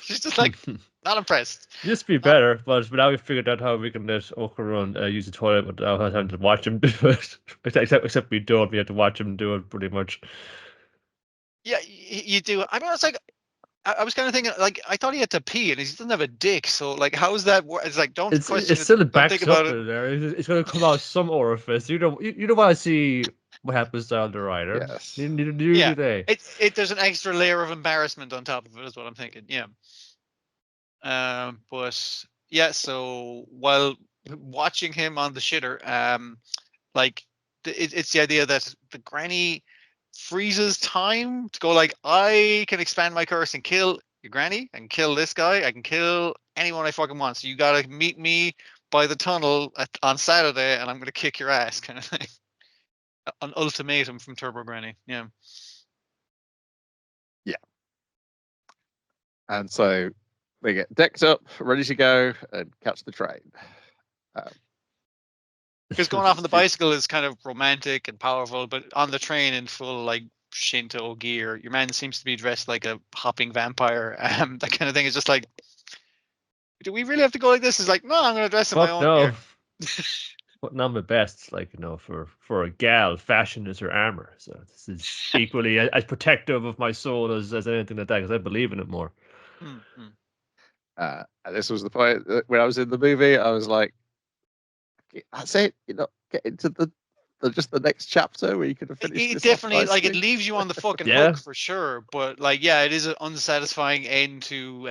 She's just like not impressed. Used to be better, but now we figured out how we can let Okarun use the toilet without having to watch him do it. Except we don't. We have to watch him do it pretty much. Yeah, you do. I mean, it's like I was kind of thinking, like, I thought he had to pee, and he doesn't have a dick. So, like, how is that? It's like, don't question it's still it. Don't think backed about up it. in there. It's going to come out some orifice. You don't want to see what happens down the rider. Yes. Neither Yeah. do they. There's an extra layer of embarrassment on top of it, is what I'm thinking. Yeah. But yeah. So while watching him on the shitter, like, it's the idea that the granny freezes time to go like, I can expand my curse and kill your granny and kill this guy. I can kill anyone I fucking want. So you gotta meet me by the tunnel on Saturday, and I'm gonna kick your ass, kind of thing. An ultimatum from Turbo Granny. Yeah. And so they get decked up, ready to go, and catch the train. Because going off on the bicycle is kind of romantic and powerful, but on the train in full like Shinto gear, your man seems to be dressed like a hopping vampire. That kind of thing is just like, do we really have to go like this? It's like, no, I'm going to dress in my Fuck own no. gear. Putting on my best, like, for a gal, fashion is her armor. So this is equally as protective of my soul as anything like that, because I believe in it more. Mm-hmm. And this was the point that when I was in the movie, I was like, that's it. You're not getting to the just the next chapter where you could have finished It this definitely, off like, it nicely. leaves you on the fucking Yeah. hook for sure. But like, yeah, it is an unsatisfying end to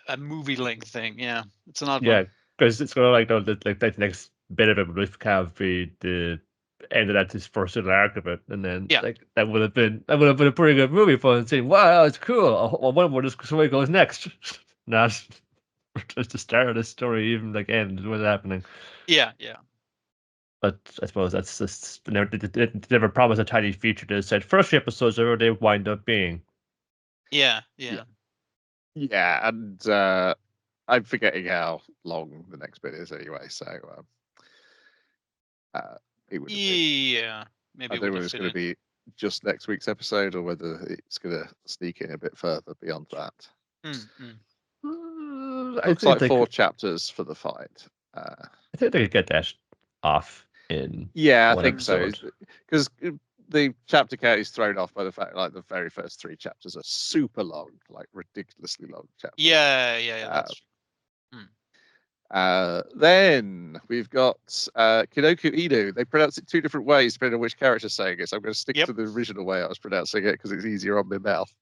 a movie length thing. Yeah, it's an odd Yeah, one. because it's gonna like the next bit of it would kind of be the end of that this first little arc of it, and then Yeah. like that would have been a pretty good movie for and saying, wow, it's cool. I wonder where this story goes next. Not just the start of the story, even like end what's happening. Yeah. But I suppose that's just they never promised a tiny feature. They said first three episodes are where they wind up being. Yeah. Yeah, and I'm forgetting how long the next bit is anyway. So it would have been. Yeah. Maybe I it don't know would whether have it's fit going to in. be just next week's episode or whether it's going to sneak in a bit further beyond that. I Looks think like they 4 could, chapters for the fight. I think they could get that off in Yeah, I one think so. episode. Because the chapter count is thrown off by the fact like the very first 3 chapters are super long, like ridiculously long chapters. Yeah. That's true. Then we've got Kinokoinu. They pronounce it 2 different ways depending on which character's saying it. So I'm going to stick to the original way I was pronouncing it because it's easier on my mouth.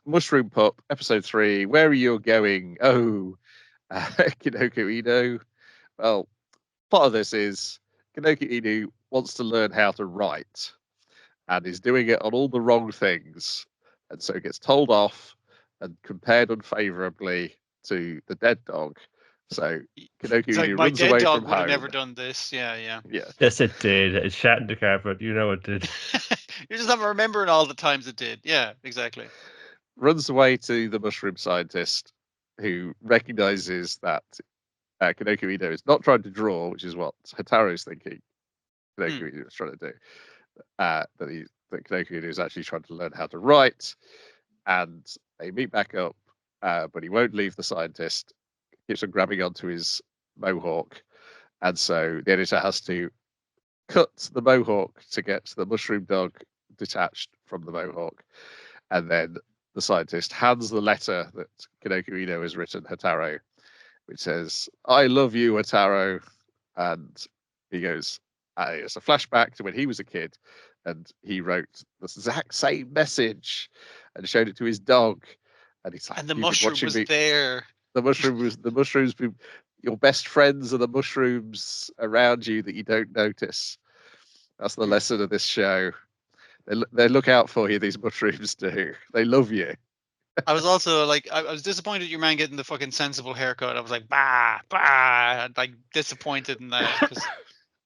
Mushroom Pup, episode 3. Where are you going? Oh, Kinokoinu. Well, part of this is Kinokoinu wants to learn how to write and is doing it on all the wrong things, and so gets told off and compared unfavorably to the dead dog. So It's like, Kinokoinu my runs dead away dog from would have home. never done this. Yeah. Yes, it did. It shat in the carpet. You know it did. You're just not remembering all the times it did. Yeah, exactly. Runs away to the mushroom scientist, who recognizes that Kinokoinu is not trying to draw, which is what Hataro's thinking Kinokoinu is trying to do. That Kinokoinu is actually trying to learn how to write, and they meet back up, but he won't leave the scientist. Keeps on grabbing onto his mohawk, and so the editor has to cut the mohawk to get the mushroom dog detached from the mohawk, and then the scientist hands the letter that Kinokoinu has written Hataro, which says, "I love you, Hataro," and he goes, it's a flashback to when he was a kid, and he wrote the exact same message and showed it to his dog, and he's like, And the "You've been mushroom watching was me." there. The mushrooms. Your best friends are the mushrooms around you that you don't notice. That's the lesson of this show. They look out for you. These mushrooms do. They love you. I was also like, I was disappointed your man getting the fucking sensible haircut. I was like, bah, like disappointed in that because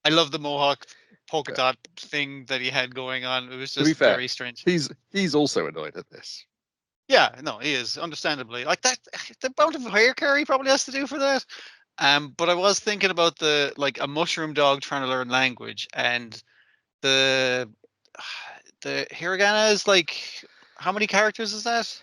I love the mohawk polka dot thing that he had going on. It was To be just fair, very strange. he's also annoyed at this. Yeah, no, he is understandably like that. The amount of hair care he probably has to do for that. But I was thinking about the like a mushroom dog trying to learn language, and the the hiragana is like how many characters is that?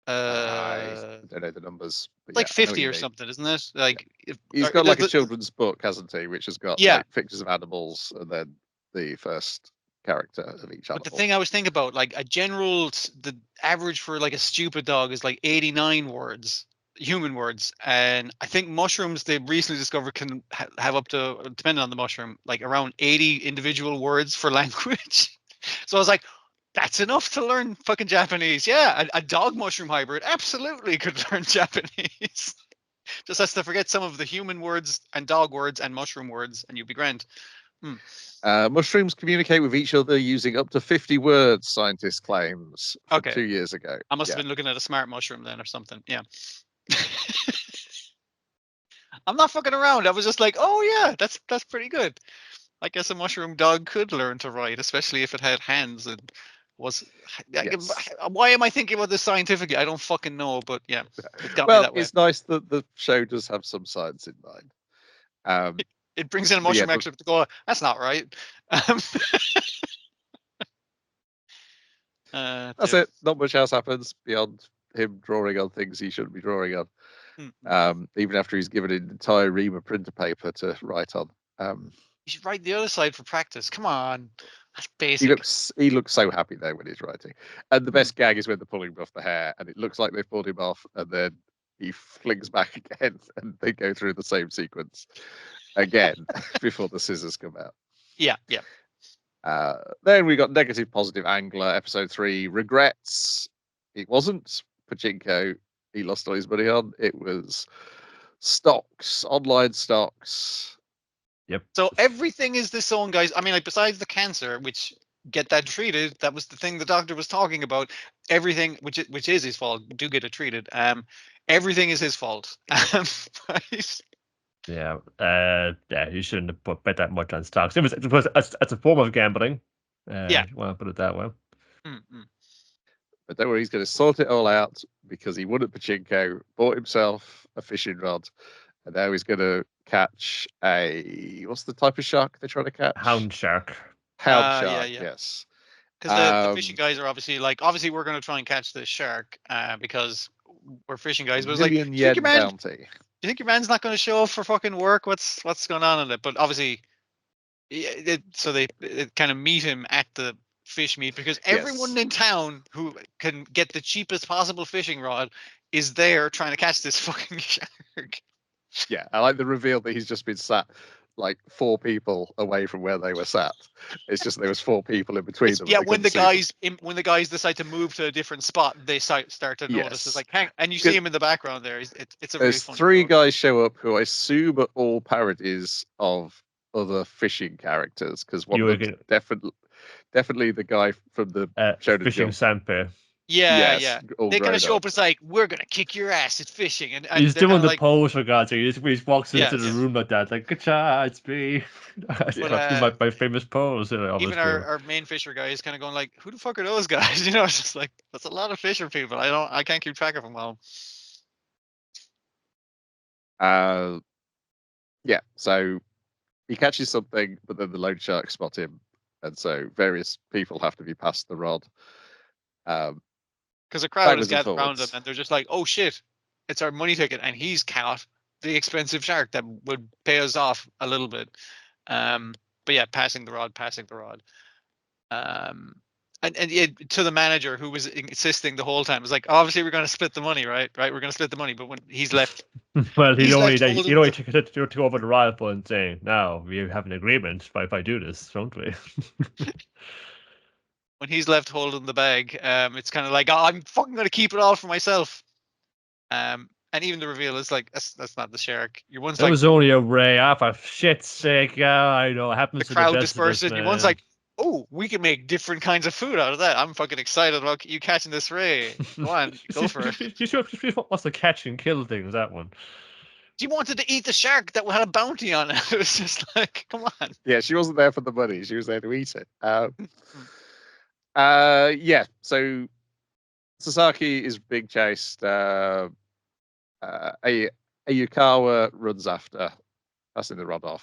I don't know the numbers, but yeah, Like I know what 50 you or mean. something, isn't it? Like He's got like a children's book, hasn't he? Which has got Yeah. like pictures of animals and then the first character of each But the animal. thing I was thinking about, like the average for like a stupid dog is like 89 words, human words, and I think mushrooms they recently discovered can have up to, depending on the mushroom, like around 80 individual words for language. So I was like, that's enough to learn fucking Japanese. Yeah, a dog mushroom hybrid absolutely could learn Japanese. Just has to forget some of the human words and dog words and mushroom words, and you'll be grand. Mushrooms communicate with each other using up to 50 words, scientists claims from Okay. 2 years ago. I must Yeah. have been looking at a smart mushroom then or something. Yeah. I'm not fucking around. I was just like, oh yeah, that's pretty good. I guess a mushroom dog could learn to ride, especially if it had hands and was. Yes. Why am I thinking about this scientifically? I don't fucking know, but yeah, it got me Well, that way. it's nice that the show does have some science in mind. It brings in a But yeah, mushroom expert to go, that's not right. that's Dear. it. Not much else happens beyond him drawing on things he shouldn't be drawing on. Even after he's given an entire ream of printer paper to write on. You should write the other side for practice. Come on, that's He basic. looks so happy there when he's writing. And the best gag is when they're pulling him off the hair, and it looks like they've pulled him off, and then he flings back again, and they go through the same sequence again before the scissors come out. Yeah. Then we got negative, positive angler. Episode 3, regrets. It wasn't pachinko. He lost all his money on. It was stocks, online stocks. Yep. So everything is this own, guys. I mean, like besides the cancer, which get that treated, that was the thing the doctor was talking about. Everything, which is his fault, do get it treated. Everything is his fault. Right? Yeah. Yeah. You shouldn't have bet that much on stocks. It was it's a form of gambling. Yeah. If you want to put it that way. But don't worry, he's going to sort it all out because he won at pachinko, bought himself a fishing rod, and now he's going to catch what's the type of shark they're trying to catch? Hound shark. Hound shark, Yeah. yes. Because the fishing guys are obviously we're going to try and catch this shark because we're fishing guys. But it's like, do you think bounty. Do you think your man's not going to show up for fucking work? What's going on in it? But obviously, so they kind of meet him at the fish meet because everyone in town who can get the cheapest possible fishing rod is there trying to catch this fucking shark. Yeah, I like the reveal that he's just been sat like 4 people away from where they were sat. It's just there was 4 people in between them. Yeah, when the guys decide to move to a different spot, they start to notice. It's like, and you see him in the background there. It's a really funny 3 quote. guys show up who I assume are all parodies of other fishing characters because one of them definitely the guy from the Fishing Samper. Yeah. They kind of show up. It's like, we're gonna kick your ass at fishing, and he's doing the like, pose for God's sake. He just walks into the room like that, like, "Good-cha, it's me." My famous pose. Even our main fisher guy is kind of going like, "Who the fuck are those guys?" You know, it's just like that's a lot of fisher people. I can't keep track of them all. Yeah. So he catches something, but then the loan sharks spot him, and so various people have to be passed the rod. Because a crowd is gathered around him, and they're just like, "Oh shit, it's our money ticket," and he's caught the expensive shark that would pay us off a little bit. But yeah, passing the rod. And to the manager who was insisting the whole time, it was like, obviously we're going to split the money, right? We're going to split the money. But when he's left, well, he'd only took over the rifle and saying, "Now we have an agreement if I do this, don't we?" When he's left holding the bag, it's kind of like, oh, I'm fucking going to keep it all for myself. And even the reveal is like, that's not the shark. Your one's like, it was only a ray. For shit's sake, I know it happens. The crowd disperses. Your one's like, oh, we can make different kinds of food out of that. I'm fucking excited about you catching this ray. Go on, go for it. You wants to catch and kill things. That one. She wanted to eat the shark that had a bounty on it. It was just like, come on. Yeah, she wasn't there for the money. She was there to eat it. Yeah. So Sasaki is being chased. Ayukawa runs after. That's in the runoff.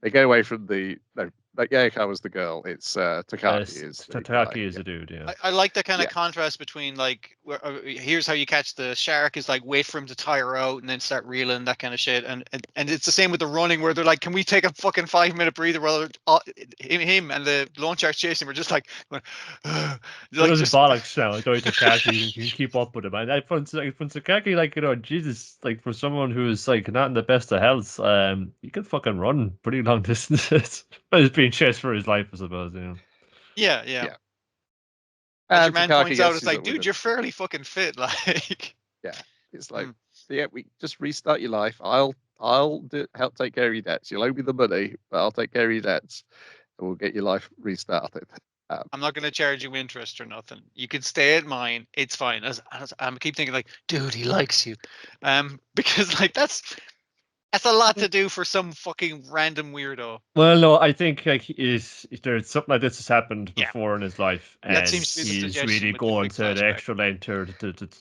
They get away from the. No, like Ayukawa's the girl. It's Takaki is the guy. Takaki is a dude, yeah. I like that kind of Yeah. contrast between like here's how you catch the shark is like wait for him to tire out and then start reeling, that kind of shit, and it's the same with the running where they're like, can we take a fucking 5-minute breather while him and the lawn sharks chasing, we're just like Those just bollocks now. Like going to Takaki, you can keep up with him. And I from Takaki, like, you know, Jesus, like for someone who's like not in the best of health, he can fucking run pretty long distances. But he's being chased for his life, I suppose. You know. yeah. Yeah. As your And man Takaki points out, gets it's his like, up with dude, him. you're fairly fucking fit, like. Yeah, it's like, Mm. yeah, we just restart your life. I'll help take care of your debts. You'll owe me the money, but I'll take care of your debts, and we'll get your life restarted. I'm not going to charge you interest or nothing. You can stay at mine. It's fine. As I keep thinking, like, dude, he likes you, because like that's a lot to do for some fucking random weirdo. Well, no, I think like is there's something like this has happened Yeah. before in his life, That and seems to be the he's suggestion really with the going quick to the flashback. extra length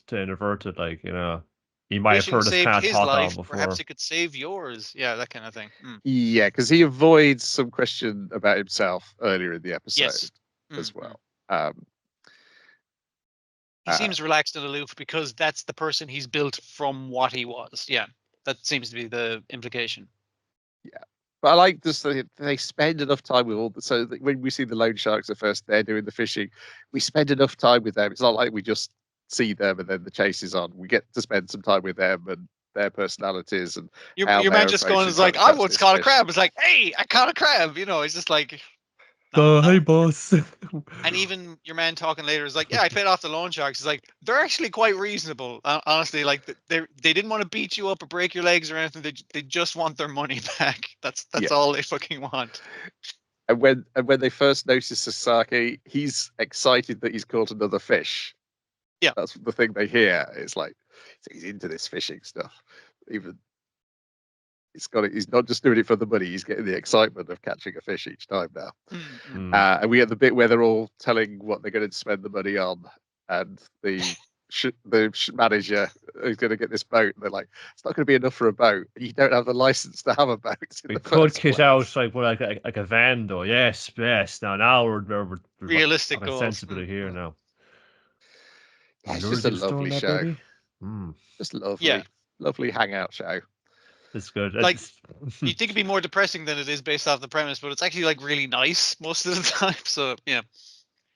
to invert it. Like, you know, he might have Wishing heard his saved can't his talk life, on before. perhaps it could save yours. Yeah, that kind of thing. Yeah, because he avoids some question about himself earlier in the episode Yes. as Mhm. well. He seems relaxed and aloof because that's the person he's built from what he was. Yeah, that seems to be the implication. But I like this. They spend enough time with all. So that when we see the loan sharks at first, they're doing the fishing. We spend enough time with them. It's not like we just see them and then the chase is on. We get to spend some time with them and their personalities and how Your man they're just going approaching is like, trying to I catch once this caught a fish. crab. It's like, hey, I caught a crab. You know, it's just like. Oh, No. hey, boss. And even your man talking later is like, yeah, I paid off the loan sharks. It's like they're actually quite reasonable. Honestly, like they didn't want to beat you up or break your legs or anything. They just want their money back. That's Yeah. all they fucking want. And when they first notice Sasaki, he's excited that he's caught another fish. Yeah. That's the thing they hear. It's like he's into this fishing stuff. Even he's not just doing it for the money. He's getting the excitement of catching a fish each time now. Mm-hmm. And we get the bit where they're all telling what they're going to spend the money on, and the manager is going to get this boat. And they're like, it's not going to be enough for a boat. You don't have the license to have a boat. We could kit out like a van though. Yes. Now we're Realistic fucking goals. sensible here now. Yeah, it's Lures just a you stole lovely that, show. baby. Just lovely, Yeah. lovely hangout show. It's good. Like you think it'd be more depressing than it is based off the premise, but it's actually like really nice most of the time. So yeah.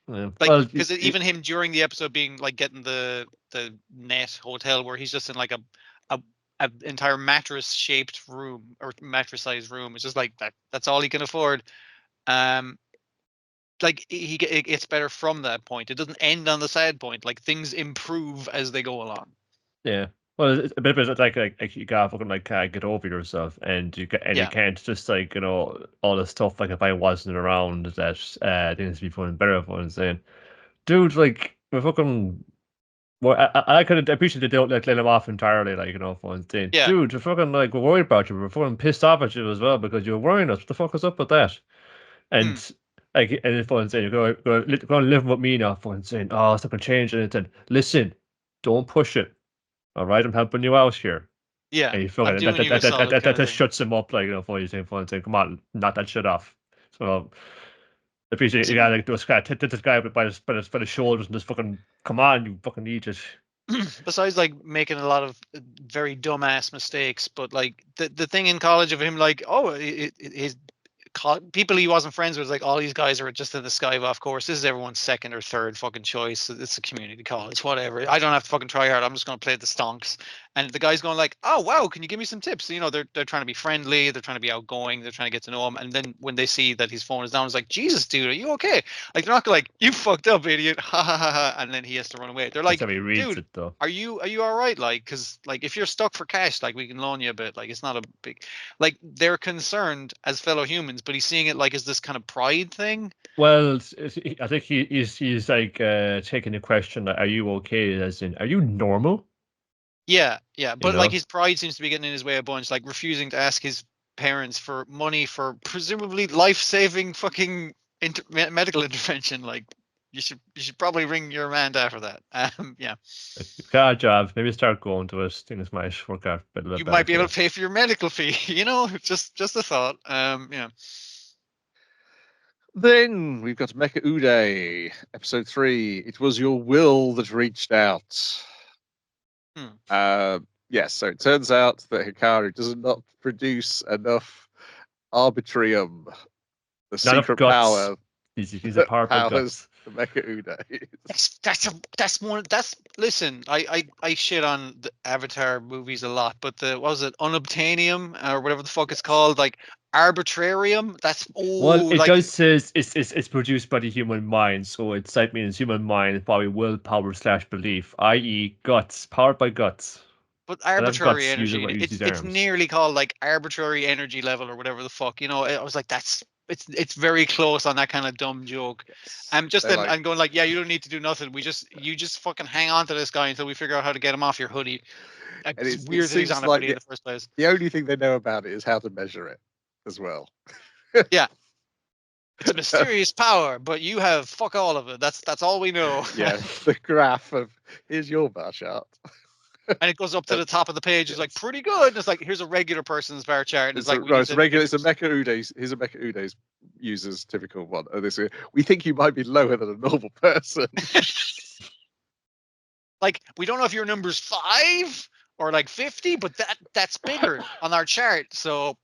Like because even him during the episode being like getting the net hotel where he's just in like a entire mattress shaped room or mattress sized room. It's just like that's all he can afford. Like it gets better from that point. It doesn't end on the sad point. Like things improve as they go along. Yeah. Well, it's a bit like you gotta fucking like get over yourself, and you can't just like, you know, all this stuff. Like if I wasn't around, that things would be fun and better fun. Saying, dude, like we're fucking. Well, I could appreciate they don't like let him off entirely, like, you know, fun thing. Yeah. Dude, we're fucking like we're worried about you. We're fucking pissed off at you as well because you're worrying us. What the fuck is up with that? And like, and it's fun saying you're going to live with me now. Fun saying, oh, it's not gonna change anything. Listen, don't push it. All right, I'm helping you out here. Yeah, and you feel I'm doing you a solid that kind of just thing. shuts him up, like, you know, for you saying, come on, knock that shit off. So I appreciate you gotta like do a guy, hit this guy by the shoulders and just fucking come on, you fucking idiot. Besides like making a lot of very dumbass mistakes, but like the thing in college of him like, oh, his people he wasn't friends with, like all these guys are just in the Skyboff course. This is everyone's second or third fucking choice. It's a community college, whatever. I don't have to fucking try hard. I'm just gonna play the stonks. And the guy's going like, oh wow, can you give me some tips? You know, they're trying to be friendly, they're trying to be outgoing, they're trying to get to know him. And then when they see that his phone is down, it's like, Jesus, dude, are you okay? Like they're not like, you fucked up, idiot, ha ha ha ha, and then he has to run away. They're like, That's how he reads dude, it, though. are you all right? Like, because like if you're stuck for cash, like we can loan you a bit. Like it's not a big, like they're concerned as fellow humans, but he's seeing it like as this kind of pride thing. Well, I think he's like taking the question, like, are you okay? As in, are you normal? Yeah, but know? like his pride seems to be getting in his way a bunch, like refusing to ask his parents for money for presumably life-saving fucking medical intervention. Like, You should probably ring your man after that. Yeah. You've got a job. Maybe start going to it. Things might work out a little You bit might be better able to pay for your medical fee. Just a thought. Yeah. Then we've got Mecha-Ude, episode 3. It was your will that reached out. Yes, so it turns out that Hikaru does not produce enough arbitrium, the Not enough secret guts. power He's a that powerful powers guts. the Mecha-Ude. Listen, I shit on the Avatar movies a lot, but what was it, unobtainium or whatever the fuck it's called, like arbitrarium? Well, it like does says it's produced by the human mind, so it's like means human mind probably willpower / belief, i.e. guts, powered by guts. but But have arbitrary guts energy. use these It's arms. nearly called like arbitrary energy level or whatever the fuck. I was like, it's very close on that kind of dumb joke. I'm going like, yeah, you don't need to do nothing. You just fucking hang on to this guy until we figure out how to get him off your hoodie. Like, And it's weird that he's on a hoodie in the first place. The only thing they know about it is how to measure it as well. Yeah. It's a mysterious power, but you have fuck all of it. That's all we know. Yeah, the graph of here's your bar chart. And it goes up to the top of the page. It's like pretty good. And it's like, here's a regular person's bar chart. And it's like, it's a Mecha-Ude. Here's a Mecha-Ude user's typical one. We think you might be lower than a normal person. Like, we don't know if your number's 5 or like 50, but that's bigger on our chart. So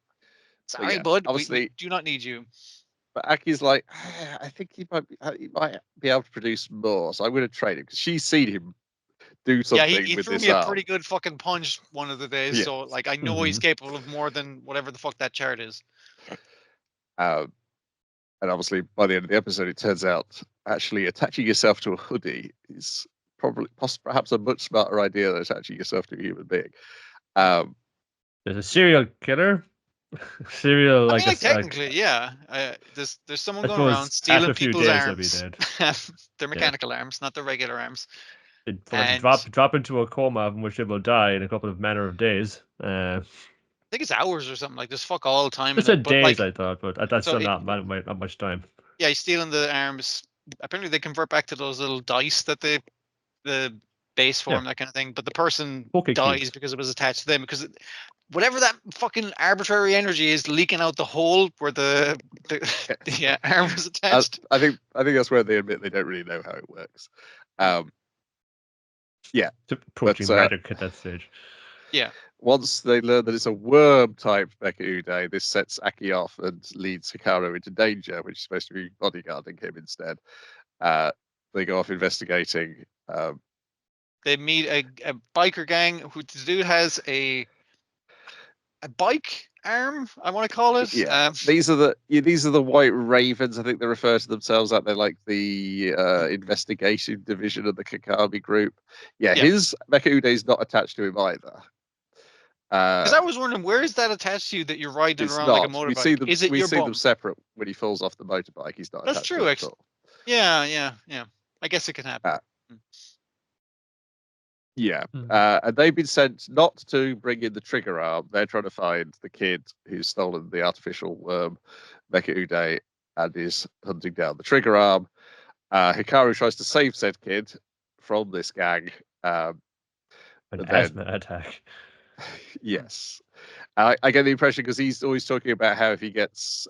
sorry, yeah, bud. obviously, we do not need you. But Aki's like, I think he might be able to produce more. So I'm going to trade him because she's seen him do something he with threw this me arm. a pretty good fucking punch one of the days. Yeah. So like, I know he's capable of more than whatever the fuck that chart is. And obviously, by the end of the episode, it turns out actually attaching yourself to a hoodie is perhaps a much smarter idea than attaching yourself to a human being. There's a serial killer. Technically, yeah. There's someone going around stealing people's arms. They're mechanical arms, not the regular arms. They drop into a coma from which they will die in a couple of manner of days. I think it's hours or something like this. Fuck all time. It's days, I thought, but that's still not much time. Yeah, he's stealing the arms. Apparently, they convert back to those little dice that the base form, that kind of thing. But the person dies because it was attached to them. Because whatever that fucking arbitrary energy is leaking out the hole where the arm was attached. I think that's where they admit they don't really know how it works. Yeah, approaching magic at that stage. Yeah. Once they learn that it's a worm-type Mecha-Ude, this sets Aki off and leads Hikaru into danger, which is supposed to be bodyguarding him instead. They go off investigating. They meet a biker gang who the dude has a bike arm, I want to call it. Yeah, these are the White Ravens. I think they refer to themselves like they're like the investigation division of the Kakami group. Yeah, his Mecha-Ude is not attached to him either. Because I was wondering, where is that attached to you that you're riding around like a motorbike? We see them separate when he falls off the motorbike. He's not. That's true, actually. Yeah. I guess it can happen. Yeah, and they've been sent not to bring in the trigger arm. They're trying to find the kid who's stolen the artificial worm Mecha-Ude and is hunting down the trigger arm. Hikaru tries to save said kid from this gang. An asthma attack. Yes. I get the impression because he's always talking about how if he gets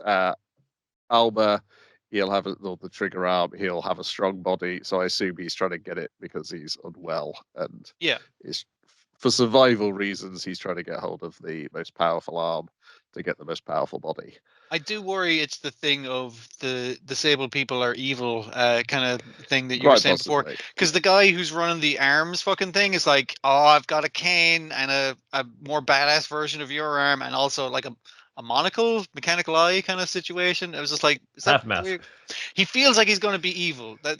Alma, he'll have the trigger arm, he'll have a strong body. So I assume he's trying to get it because he's unwell and for survival reasons, he's trying to get hold of the most powerful arm to get the most powerful body. I do worry it's the thing of the disabled people are evil kind of thing that you were saying before. Because the guy who's running the arms fucking thing is like, oh, I've got a cane and a more badass version of your arm and also like a monocle, mechanical eye kind of situation. It was just like, is that weird? He feels like he's going to be evil. He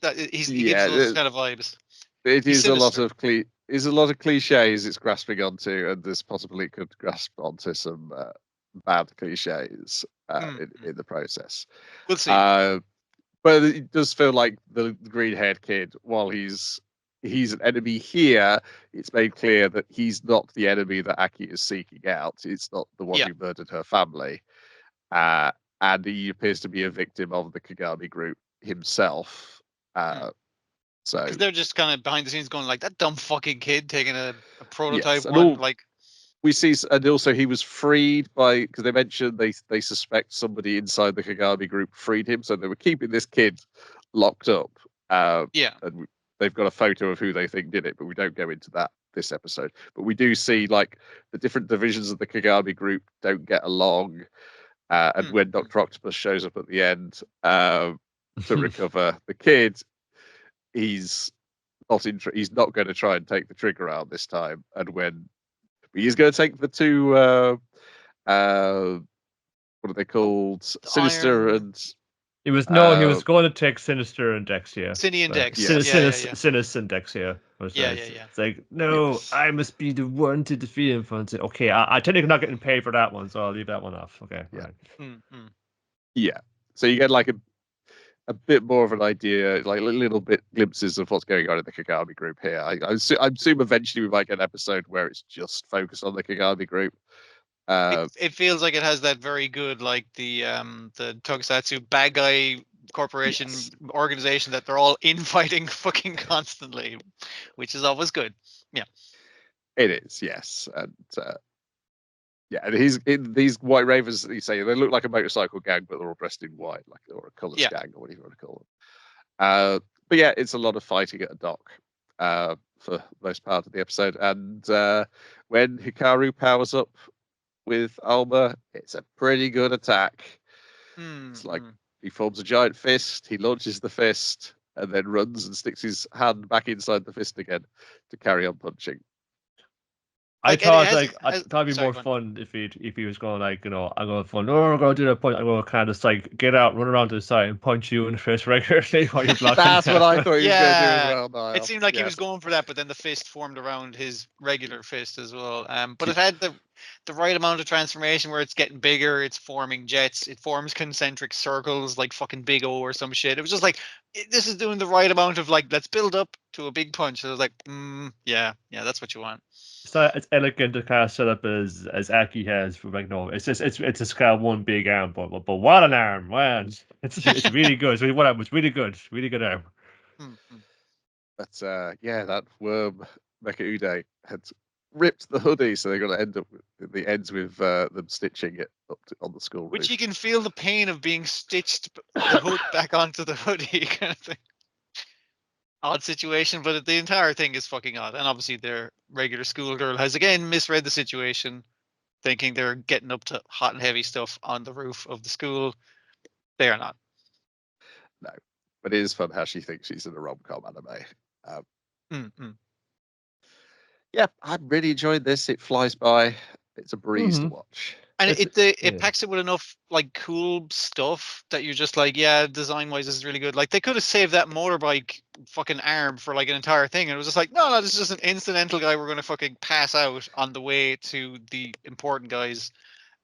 gives those kind of vibes. It is a lot of cliches it's grasping onto, and this possibly could grasp onto some bad cliches in the process. We'll see. But it does feel like the green-haired kid, while he's an enemy here, it's made clear that he's not the enemy that Aki is seeking out. It's not the one who murdered her family. And he appears to be a victim of the Kagami group himself. So Because they're just kind of behind the scenes going like, that dumb fucking kid taking a prototype and one. Like, we see, and also he was freed by, because they mentioned they suspect somebody inside the Kagami group freed him, so they were keeping this kid locked up. yeah. And they've got a photo of who they think did it, but we don't go into that this episode. But we do see like the different divisions of the Kagami group don't get along, and when Dr. Octopus shows up at the end to recover the kid, he's he's not going to try and take the trigger out this time, and when he's going to take the two what are they called, Sinister Iron... and he was going to take Sinister and Dexia. Cine and Dex. Sinister and Dexia. Yeah. It's like, no, I must be the one to defeat him. Okay, I technically not getting paid for that one, so I'll leave that one off. Okay, yeah. Right. Yeah. So you get like a bit more of an idea, like little bit glimpses of what's going on in the Kagami group here. I assume eventually we might get an episode where it's just focused on the Kagami group. It feels like it has that very good, like the Tokusatsu bad guy corporation organization that they're all infighting fucking constantly, which is always good. Yeah, it is. Yes, and yeah, and he's in these White Ravens. You say they look like a motorcycle gang, but they're all dressed in white, like, or a colours gang, or whatever you want to call them. But yeah, it's a lot of fighting at a dock for most part of the episode, and when Hikaru powers up with Alma, it's a pretty good attack. It's like he forms a giant fist, he launches the fist, and then runs and sticks his hand back inside the fist again to carry on punching. I thought it'd be more fun if he was going like, I'm going fun. No, I'm going to do that point. I'm going to kind of just like get out, run around to the side, and punch you in the face regularly while you're blocking. That's what I thought he was going to do as well. Niall. It seemed like he was going for that, but then the fist formed around his regular fist as well. But it had the right amount of transformation where it's getting bigger, it's forming jets, it forms concentric circles like fucking Big O or some shit. It was just like, this is doing the right amount of like, let's build up to a big punch. So I was like, yeah, that's what you want. It's elegant to kind of set up as Aki has for like, no, it's just it's just kind of one big arm, but what an arm, man! It's really good. It's really good arm. But that worm Mecha-Ude had ripped the hoodie, so they're going to end up with the ends with them stitching it up on the school roof. Which you can feel the pain of being stitched the hood back onto the hoodie kind of thing. Odd situation, but the entire thing is fucking odd. And obviously their regular schoolgirl has again misread the situation, thinking they're getting up to hot and heavy stuff on the roof of the school. They are not. No, but it is fun how she thinks she's in a rom-com anime. Yeah, I'm really enjoying this. It flies by. It's a breeze to watch. And it packs it with enough like cool stuff that you're just like, yeah, design wise, this is really good. Like they could have saved that motorbike fucking arm for like an entire thing, and it was just like, no, this is just an incidental guy we're going to fucking pass out on the way to the important guys.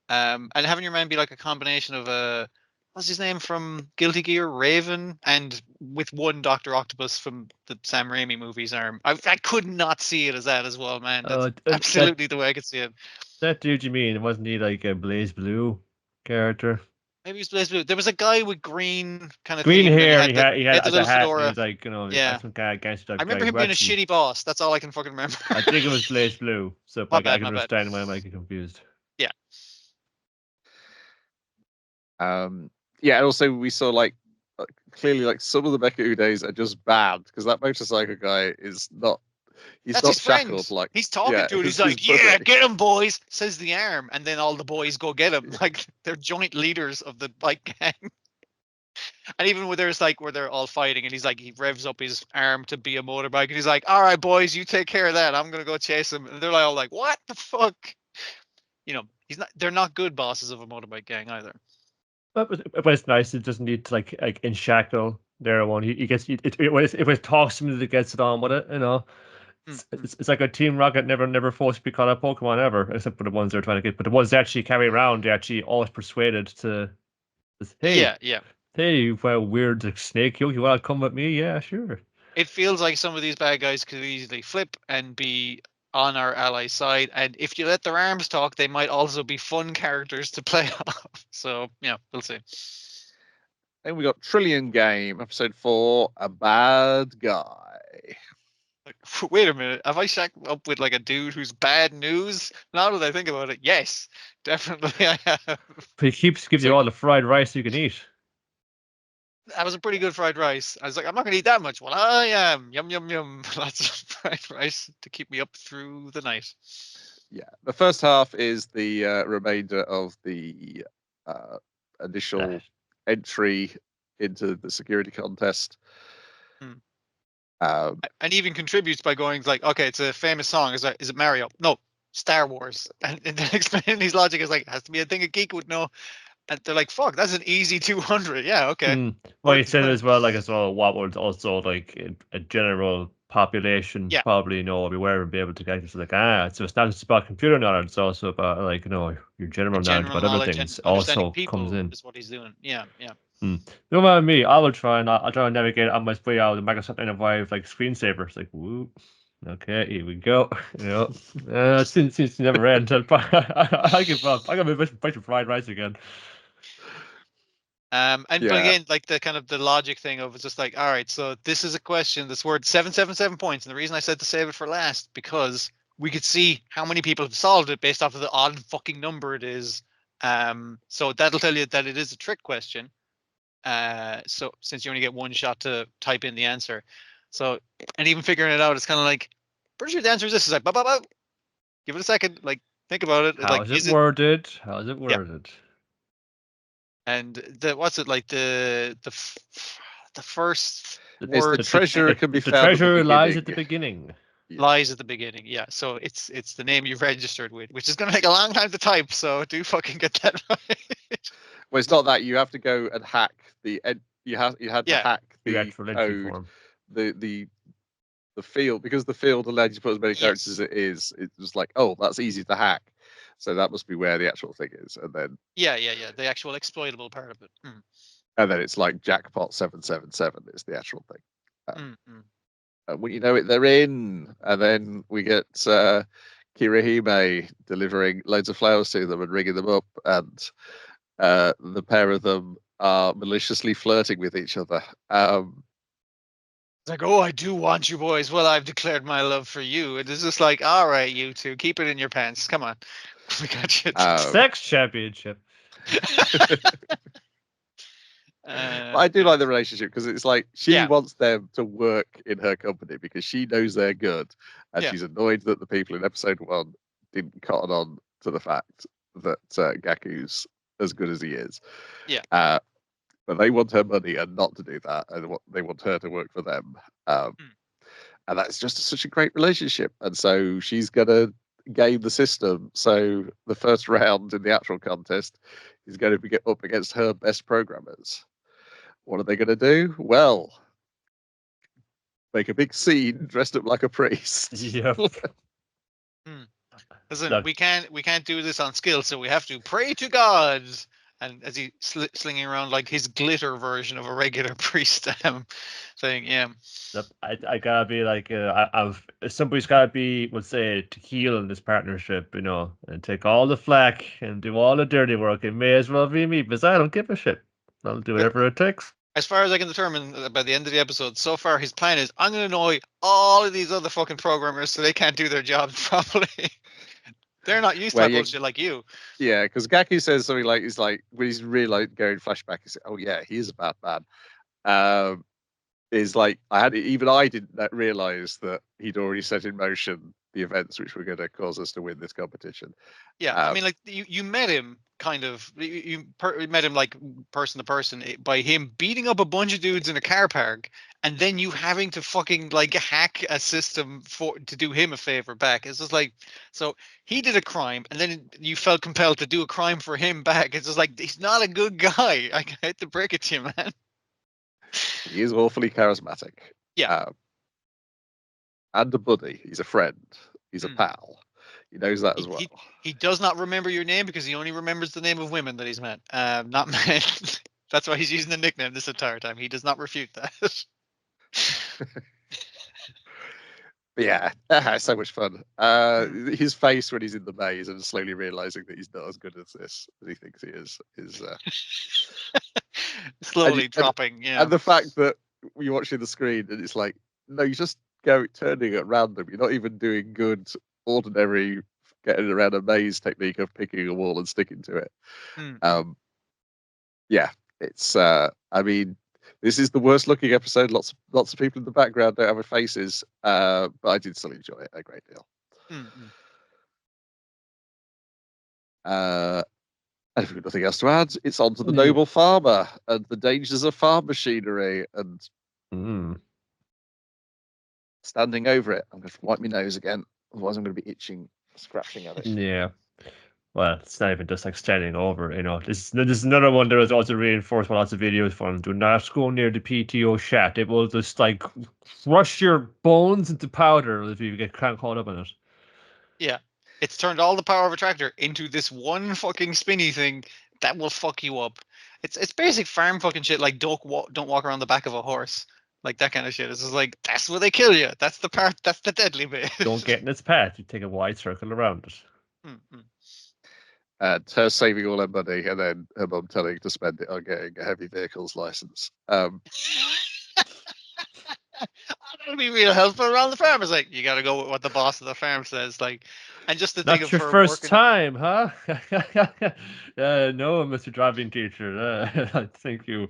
And having your man be like a combination of what's his name from Guilty Gear, Raven, and with one Dr. Octopus from the Sam Raimi movies arm. I could not see it as that as well, man. That's absolutely the way I could see it. That dude you mean? Wasn't he like a Blaze Blue character? Maybe it's Blaze Blue. There was a guy with green kind of green hair. He had the little fedora. He was like, some guy against that I remember him being a shitty boss. That's all I can fucking remember. I think it was Blaze Blue, so I can understand why I might get confused. Yeah. Yeah, and also we saw like clearly like some of the Mecha-Udes are just bad because that motorcycle guy is not. He's That's not his shackled. Friend. Like he's talking to it. He's like, "Yeah, get him, boys!" Says the arm, and then all the boys go get him. Like they're joint leaders of the bike gang. And even where there's like where they're all fighting, and he's like, he revs up his arm to be a motorbike, and he's like, "All right, boys, you take care of that. I'm gonna go chase him." And they're like, all like, "What the fuck?" He's not. They're not good bosses of a motorbike gang either. But it's nice. It doesn't need to like enshackle their one. He gets if it talks to me, that gets it on with it. It's like a Team Rocket never forced to be caught a Pokemon ever, except for the ones they're trying to get. But the ones they actually carry around, they actually always persuaded to. Hey, Hey, well, weird snake, you want to come with me? Yeah, sure. It feels like some of these bad guys could easily flip and be on our ally side, and if you let their arms talk, they might also be fun characters to play off. So yeah, we'll see. Then we got Trillion Game, episode 4, A Bad Guy. Like, wait a minute, have I shacked up with like a dude who's bad news? Now that I think about it, yes, definitely I have. But he keeps giving you So- all the fried rice you can eat. That was a pretty good fried rice. I was like, I'm not gonna eat that much. Well, I am. Yum yum yum. Lots of fried rice to keep me up through the night. Yeah, the first half is the remainder of the initial entry into the security contest. Hmm. Um, And even contributes by going like, okay, it's a famous song. Is it Mario? No, Star Wars. And then explaining his logic is like, it has to be a thing a geek would know. And they're like, fuck, that's an easy 200. Yeah, okay. Well, he said as well, what would also a general population Yeah. probably know everywhere and be able to get it. So it's not just about computer knowledge; it's also about your general knowledge about other knowledge things and understanding also people comes in. is what he's doing. Yeah, yeah. No matter me, I'll try and navigate on my way out of the Microsoft 905 like screensaver. It's like woo. Okay, here we go. Since never end. I give up. I got my bunch of fried rice again. But again, like the kind of the logic thing of it's just like, all right, so this is a question that's worth 777 points, and the reason I said to save it for last because we could see how many people have solved it based off of the odd fucking number it is. So that'll tell you that it is a trick question. So since you only get one shot to type in the answer, so and even figuring it out, it's kind of like pretty sure the answer is this. Is like, give it a second, like think about it. How is it worded? How is it worded? And what's it like the first it's word the treasure can be The found. treasure lies at the beginning. beginning. lies at the beginning. Yeah, so it's the name you've registered with, which is going to take a long time to type. So do fucking get that right. Well, it's not that you have to go and hack the. You had to hack The the actual entry code, form. the field, because the field allowed you to put as many characters as it is. It's just like, oh, that's easy to hack. So that must be where the actual thing is, and then Yeah, the actual exploitable part of it. and then it's like jackpot 777 is the actual thing. Mm. And when you know it, they're in, and then we get Kirihime delivering loads of flowers to them and ringing them up, and the pair of them are maliciously flirting with each other. It's like, oh, I do want you boys. Well, I've declared my love for you. And it's just like, all right, you two, keep it in your pants. Come on. We got you. Sex championship. But I do like the relationship because it's like she Yeah. wants them to work in her company because she knows they're good, and Yeah. she's annoyed that the people in episode 1 didn't cotton on to the fact that Gaku's as good as he is. Yeah. But they want her money and not to do that, and they want her to work for them. And that's just such a great relationship. And so she's gonna game the system. So the first round in the actual contest is going to be up against her best programmers. What are they going to do? Well, make a big scene dressed up like a priest. Yep. Listen, Look. we can't do this on skill, so we have to pray to God. And as he slinging around like his glitter version of a regular priest, saying, "Yeah, Yep. I gotta be like, somebody's gotta be, let's say, to heel in this partnership, and take all the flack and do all the dirty work. It may as well be me because I don't give a shit. I'll do whatever it takes. As far as I can determine by the end of the episode, so far his plan is I'm going to annoy all of these other fucking programmers so they can't do their jobs properly. They're not used to that bullshit like you. Yeah, because Gaku says something like, he's like, when he's really going flashback, he's like, oh yeah, he is a bad man. Is like, I didn't realize that he'd already set in motion the events which were going to cause us to win this competition. Yeah, I mean, like you met him kind of, you met him like person to person by him beating up a bunch of dudes in a car park, and then you having to fucking like hack a system to do him a favor back. It's just like, so he did a crime, and then you felt compelled to do a crime for him back. It's just like he's not a good guy. I hate to break it to you, man. He is awfully charismatic. Yeah. And a buddy. He's a friend. He's a pal. He knows that as well. He does not remember your name because he only remembers the name of women that he's met, not men. That's why he's using the nickname this entire time. He does not refute that. Yeah, it's so much fun. His face when he's in the maze and slowly realizing that he's not as good as this as he thinks he is. Slowly dropping. Yeah. And the fact that you're watching the screen and it's like, no, you just go turning at random. You're not even doing good, ordinary getting around a maze technique of picking a wall and sticking to it. Yeah, it's. I mean, this is the worst looking episode. Lots of people in the background don't have faces, but I did still enjoy it a great deal. And if we've got nothing else to add, it's on to the noble farmer and the dangers of farm machinery and standing over it. I'm going to wipe my nose again, otherwise I'm going to be itching, scratching at it. Yeah. Well, it's not even just like standing over, you know. This is another one that was also reinforced by lots of videos from. Do not go near the PTO shaft. It will just like crush your bones into powder if you get caught up in it. Yeah. It's turned all the power of a tractor into this one fucking spinny thing that will fuck you up. It's basic farm fucking shit, like don't walk around the back of a horse. Like that kind of shit. It's just like, that's where they kill you. That's the part, that's the deadly bit. Don't get in its path. You take a wide circle around it. And her saving all her money and then her mum telling her to spend it on getting a heavy vehicles license. That'll be real helpful around the farm. It's like, you got to go with what the boss of the farm says. Like, and just the thing Not of your her first working... time, huh? No, Mr. Driving Teacher. Thank you.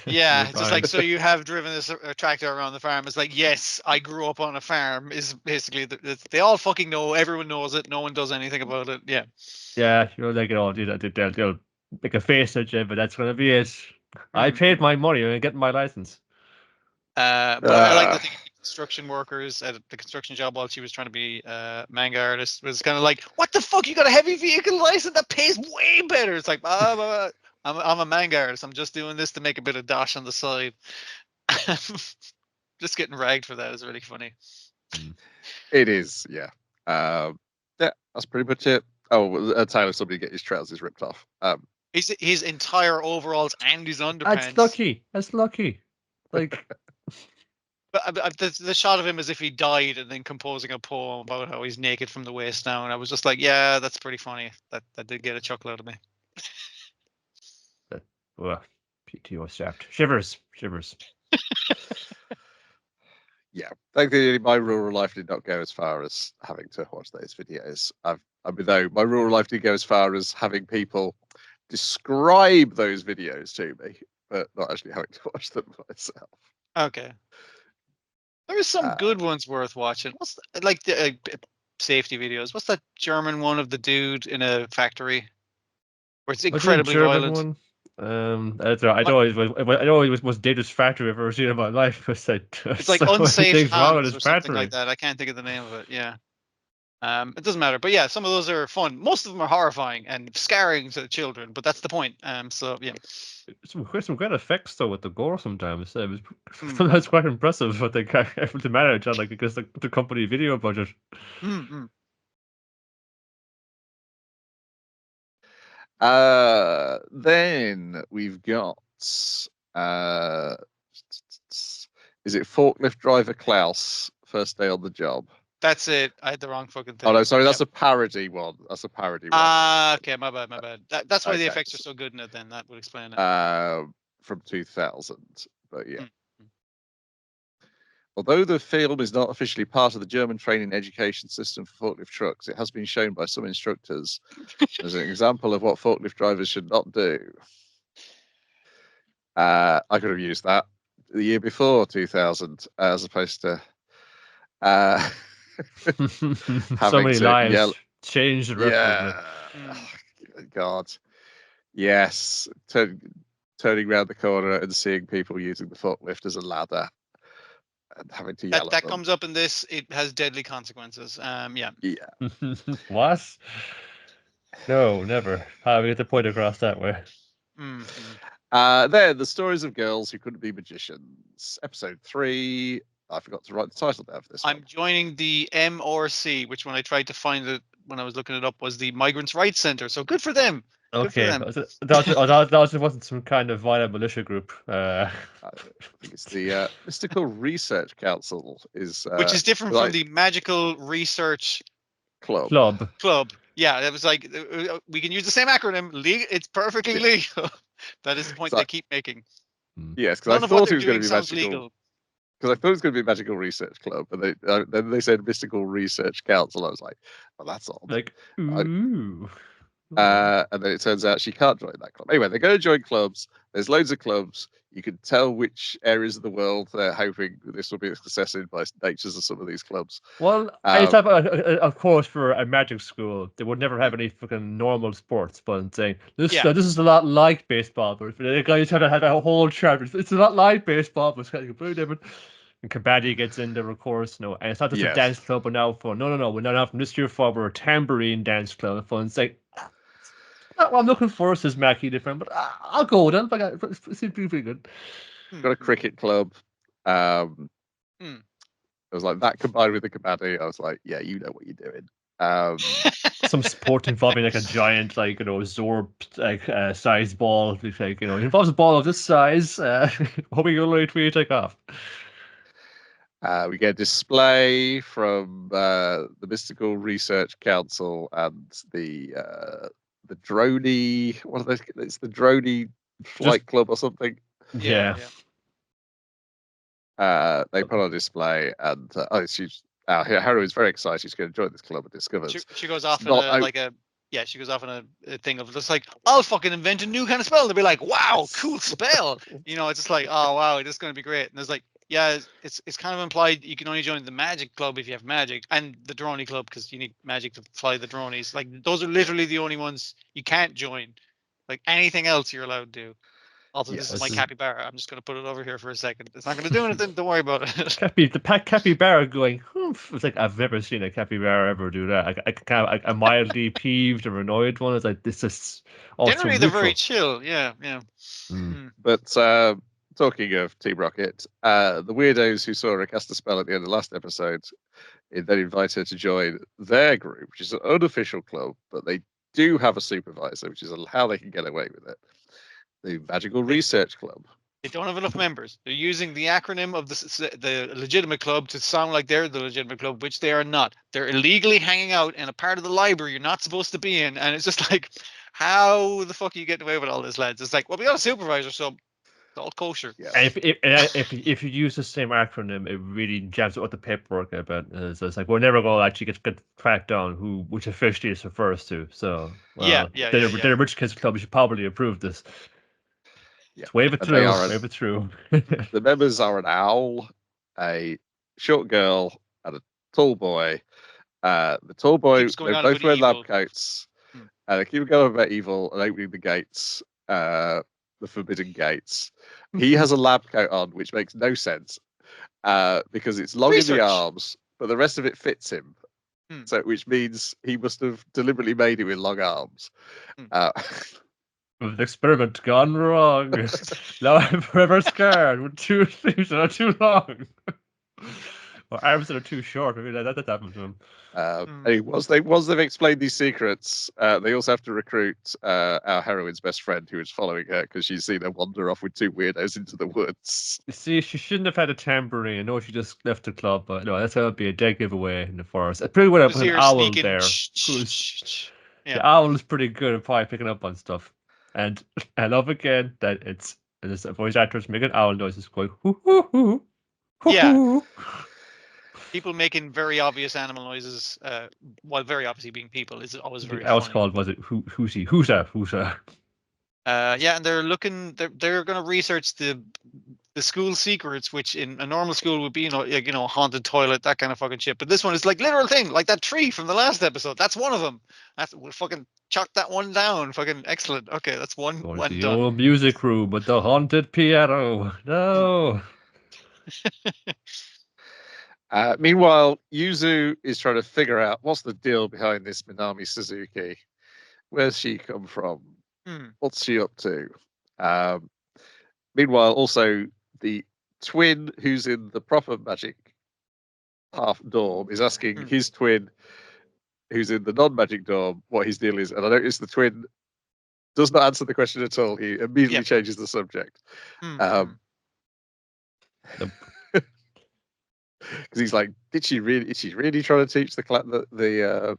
Yeah, just like, so you have driven this tractor around the farm. It's like, yes, I grew up on a farm. Is basically they all fucking know. Everyone knows it. No one does anything about it. Yeah. Yeah, you know, like it all. They'll make a face at you, but that's gonna be it. I paid my money and I'm getting my license. But I like the thing. Construction workers at the construction job while she was trying to be manga artist was kind of like, what the fuck, you got a heavy vehicle license that pays way better. It's like, I'm a manga artist, I'm just doing this to make a bit of dash on the side. Just getting ragged for that is really funny. It is, yeah. Yeah, that's pretty much it. Oh, Tyler, somebody get his trousers ripped off. His entire overalls and his underpants. That's lucky. Like But the shot of him as if he died and then composing a poem about how he's naked from the waist down. I was just like, yeah, that's pretty funny. That did get a chuckle out of me. PTO shaft. Shivers. Yeah, thankfully my rural life did not go as far as having to watch those videos. Though my rural life did go as far as having people describe those videos to me, but not actually having to watch them myself. Okay. There was some good ones worth watching. What's like the safety videos? What's that German one of the dude in a factory where it's incredibly violent? I know it was Data's factory I've ever seen in my life. It's like unsafe hands or something factory. like that. I can't think of the name of it. Yeah. It doesn't matter, but yeah, some of those are fun. Most of them are horrifying and scarring to the children, but that's the point. So yeah, some great effects though with the gore. Sometimes it was sometimes quite impressive what they got able to manage on because the company video budget. Then we've got is it forklift driver Klaus first day on the job? That's it. I had the wrong fucking thing. Oh no, sorry, that's a parody one. That's a parody one. Okay, my bad. That's why the effects are so good in it. Then that would explain it. From 2000, but yeah. Although the film is not officially part of the German training education system for forklift trucks, it has been shown by some instructors as an example of what forklift drivers should not do. I could have used that the year before 2000, as opposed to so many lives changed the rest of God. Yes. Turning around the corner and seeing people using the forklift as a ladder and having to yell at them. That comes up in this. It has deadly consequences. Yeah. What? No, never. How do we get the point across that way? Then the stories of girls who couldn't be magicians. Episode 3. I forgot to write the title down for this. I'm joining the MRC, which when I tried to find it when I was looking it up was the Migrants' Rights Center. So good for them. Okay, that wasn't some kind of violent militia group. I think it's the Mystical Research Council, which is different from the Magical Research Club. Yeah, it was like we can use the same acronym. It's perfectly legal. That is the point So- they keep making. Yes, because None I of what thought it they're was going doing to be sounds magical. legal. Because I thought it was going to be Magical Research Club, and then they said Mystical Research Council. I was like, well, that's odd. Like, ooh. And then it turns out she can't join that club. Anyway, they're going to join clubs. There's loads of clubs. You can tell which areas of the world they're hoping this will be a success in by natures of some of these clubs. Well, I thought, of course, for a magic school, they would never have any fucking normal sports. But I'm saying this is a lot like baseball. But the guy trying to have a whole chapter. It's a lot like baseball, but it's kind of completely different. And kabaddi gets in there, of course. No, and it's not just a dance club, but now for no, we're not having this year for a tambourine dance club. Fun. It's like, not what I'm looking for, says Mackie different, but I'll go with it. It seems pretty good. Got a cricket club. I was like, that combined with the kabaddi, I was like, yeah, you know what you're doing. Some sport involving like a giant, like, Zorb, like size ball. Like, it involves a ball of this size. Hoping you'll wait till you take off. We get a display from the Mystical Research Council and the Droney. What are they? It's the Droney Flight Club or something. Yeah. They put on display, and Haru is very excited. She's going to join this club and discovers. She goes off she goes off on a thing of just like, I'll fucking invent a new kind of spell. They'll be like, wow, cool spell. It's just like, oh wow, this is going to be great. And there's like, yeah, it's kind of implied you can only join the magic club if you have magic, and the droney club because you need magic to fly the dronies. Like those are literally the only ones you can't join. Like anything else you're allowed to do. Also, this is my capybara. I'm just going to put it over here for a second. It's not going to do anything. Don't worry about it. The capybara going, it's like, I've never seen a capybara ever do that. A mildly peeved or annoyed one. It's like, this is generally they're very chill. Yeah. But talking of Team Rocket, the weirdos who saw her cast a spell at the end of the last episode, then invite her to join their group, which is an unofficial club, but they do have a supervisor, which is how they can get away with it. The Magical Research Club. They don't have enough members. They're using the acronym of the legitimate club to sound like they're the legitimate club, which they are not. They're illegally hanging out in a part of the library you're not supposed to be in, and it's just like, how the fuck are you getting away with all this, lads? It's like, well, we got a supervisor, so it's all kosher. Yeah. And if you use the same acronym, it really jams up the paperwork a bit. So it's like, we're never going to actually get cracked down which officially this refers to. So the Rich Kids Club should probably approve this. Yeah. Wave it through. The members are an owl, a short girl, and a tall boy. The tall boy, they both wear lab coats. They keep going about evil and opening the gates, the forbidden gates. He has a lab coat on, which makes no sense because it's long in the arms, but the rest of it fits him. So, which means he must have deliberately made it with long arms. The experiment gone wrong. Now I'm forever scared with two sleeves that are too long. Or arms that are too short. Maybe that happened to him. Once they've explained these secrets, they also have to recruit our heroine's best friend who is following her because she's seen her wander off with two weirdos into the woods. You see, she shouldn't have had a tambourine. I know she just left the club, but no, that's going to be a dead giveaway in the forest. I pretty well put an owl there. The owl is pretty good at probably picking up on stuff. And I love again that it's voice actors making owl noises going hoo hoo hoo. Yeah. People making very obvious animal noises, while very obviously being people, is always very funny. Was it Whosa? And they're going to research the school secrets, which in a normal school would be, haunted toilet, that kind of fucking shit. But this one is like literal thing, like that tree from the last episode. That's one of them. We'll fucking chalk that one down. Fucking excellent. Okay, that's one done. The old music room with the haunted piano. No. Meanwhile, Yuzu is trying to figure out what's the deal behind this Minami Suzuki. Where's she come from? What's she up to? Meanwhile, also the twin who's in the proper magic half dorm is asking his twin who's in the non-magic dorm what his deal is. And I notice the twin does not answer the question at all. He immediately changes the subject. Because he's like, is she really trying to teach the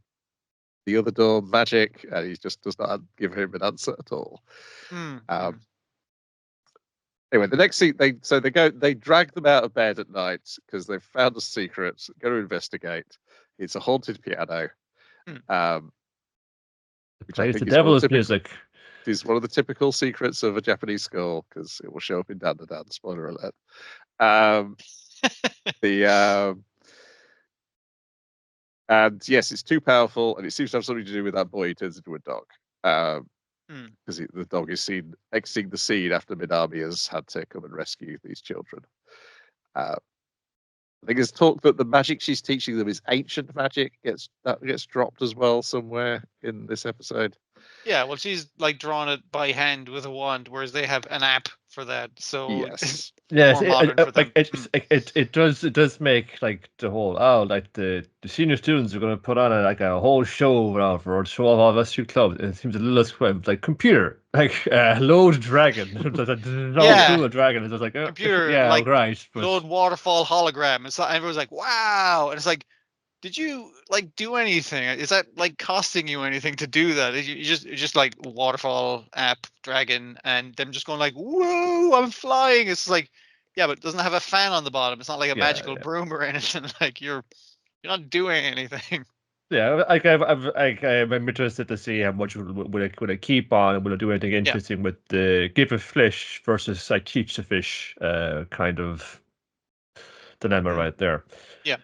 other dorm magic? And he just does not give him an answer at all. Anyway, the next scene, they drag them out of bed at night because they've found a secret. Go to investigate. It's a haunted piano. Which I Plays think the is one of devil's music. is one of the typical secrets of a Japanese school because it will show up in Dan the Dan. Spoiler alert. And yes, it's too powerful, and it seems to have something to do with that boy who turns into a dog. Because the dog is seen exiting the scene after Minami has had to come and rescue these children. I think there's talk that the magic she's teaching them is ancient magic. That gets dropped as well somewhere in this episode. Yeah, well, she's like drawn it by hand with a wand, whereas they have an app for that. So Yes. Yes, more modern for them. it does make like the whole like the senior students are going to put on a whole show for a show of all us two clubs. It seems a little like computer load dragon, Yeah. dragon. It's just like Computer, yeah, like, right. load waterfall hologram, and so everyone's like, "Wow!" And it's like, did you like do anything? Is that like costing you anything to do that? You just like waterfall app dragon, and them just going like, "Whoa, I'm flying!" It's like, yeah, but it doesn't have a fan on the bottom. It's not like a magical broom or anything. Like you're not doing anything. Yeah, I'm interested to see how much will I keep on, and will I do anything interesting with the give a fish versus I teach the fish kind of dilemma right there. Yeah.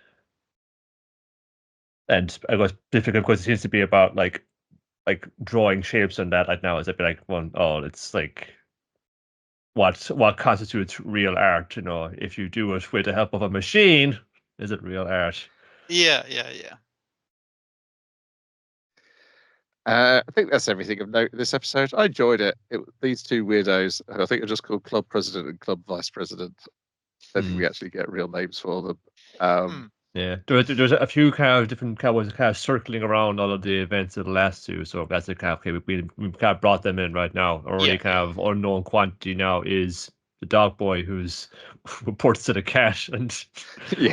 And I guess difficult because it seems to be about like drawing shapes and that like now is a bit like it's like what constitutes real art, if you do it with the help of a machine, is it real art? Yeah. I think that's everything of note in this episode. I enjoyed it. These two weirdos, I think, are just called Club President and Club Vice President. I don't think we actually get real names for them. Yeah, there's a few kind of different cowboys kind of circling around all of the events of the last two. So that's a kind of we kind of brought them in right now. Already kind of unknown quantity now is the dog boy who's reports to the cat and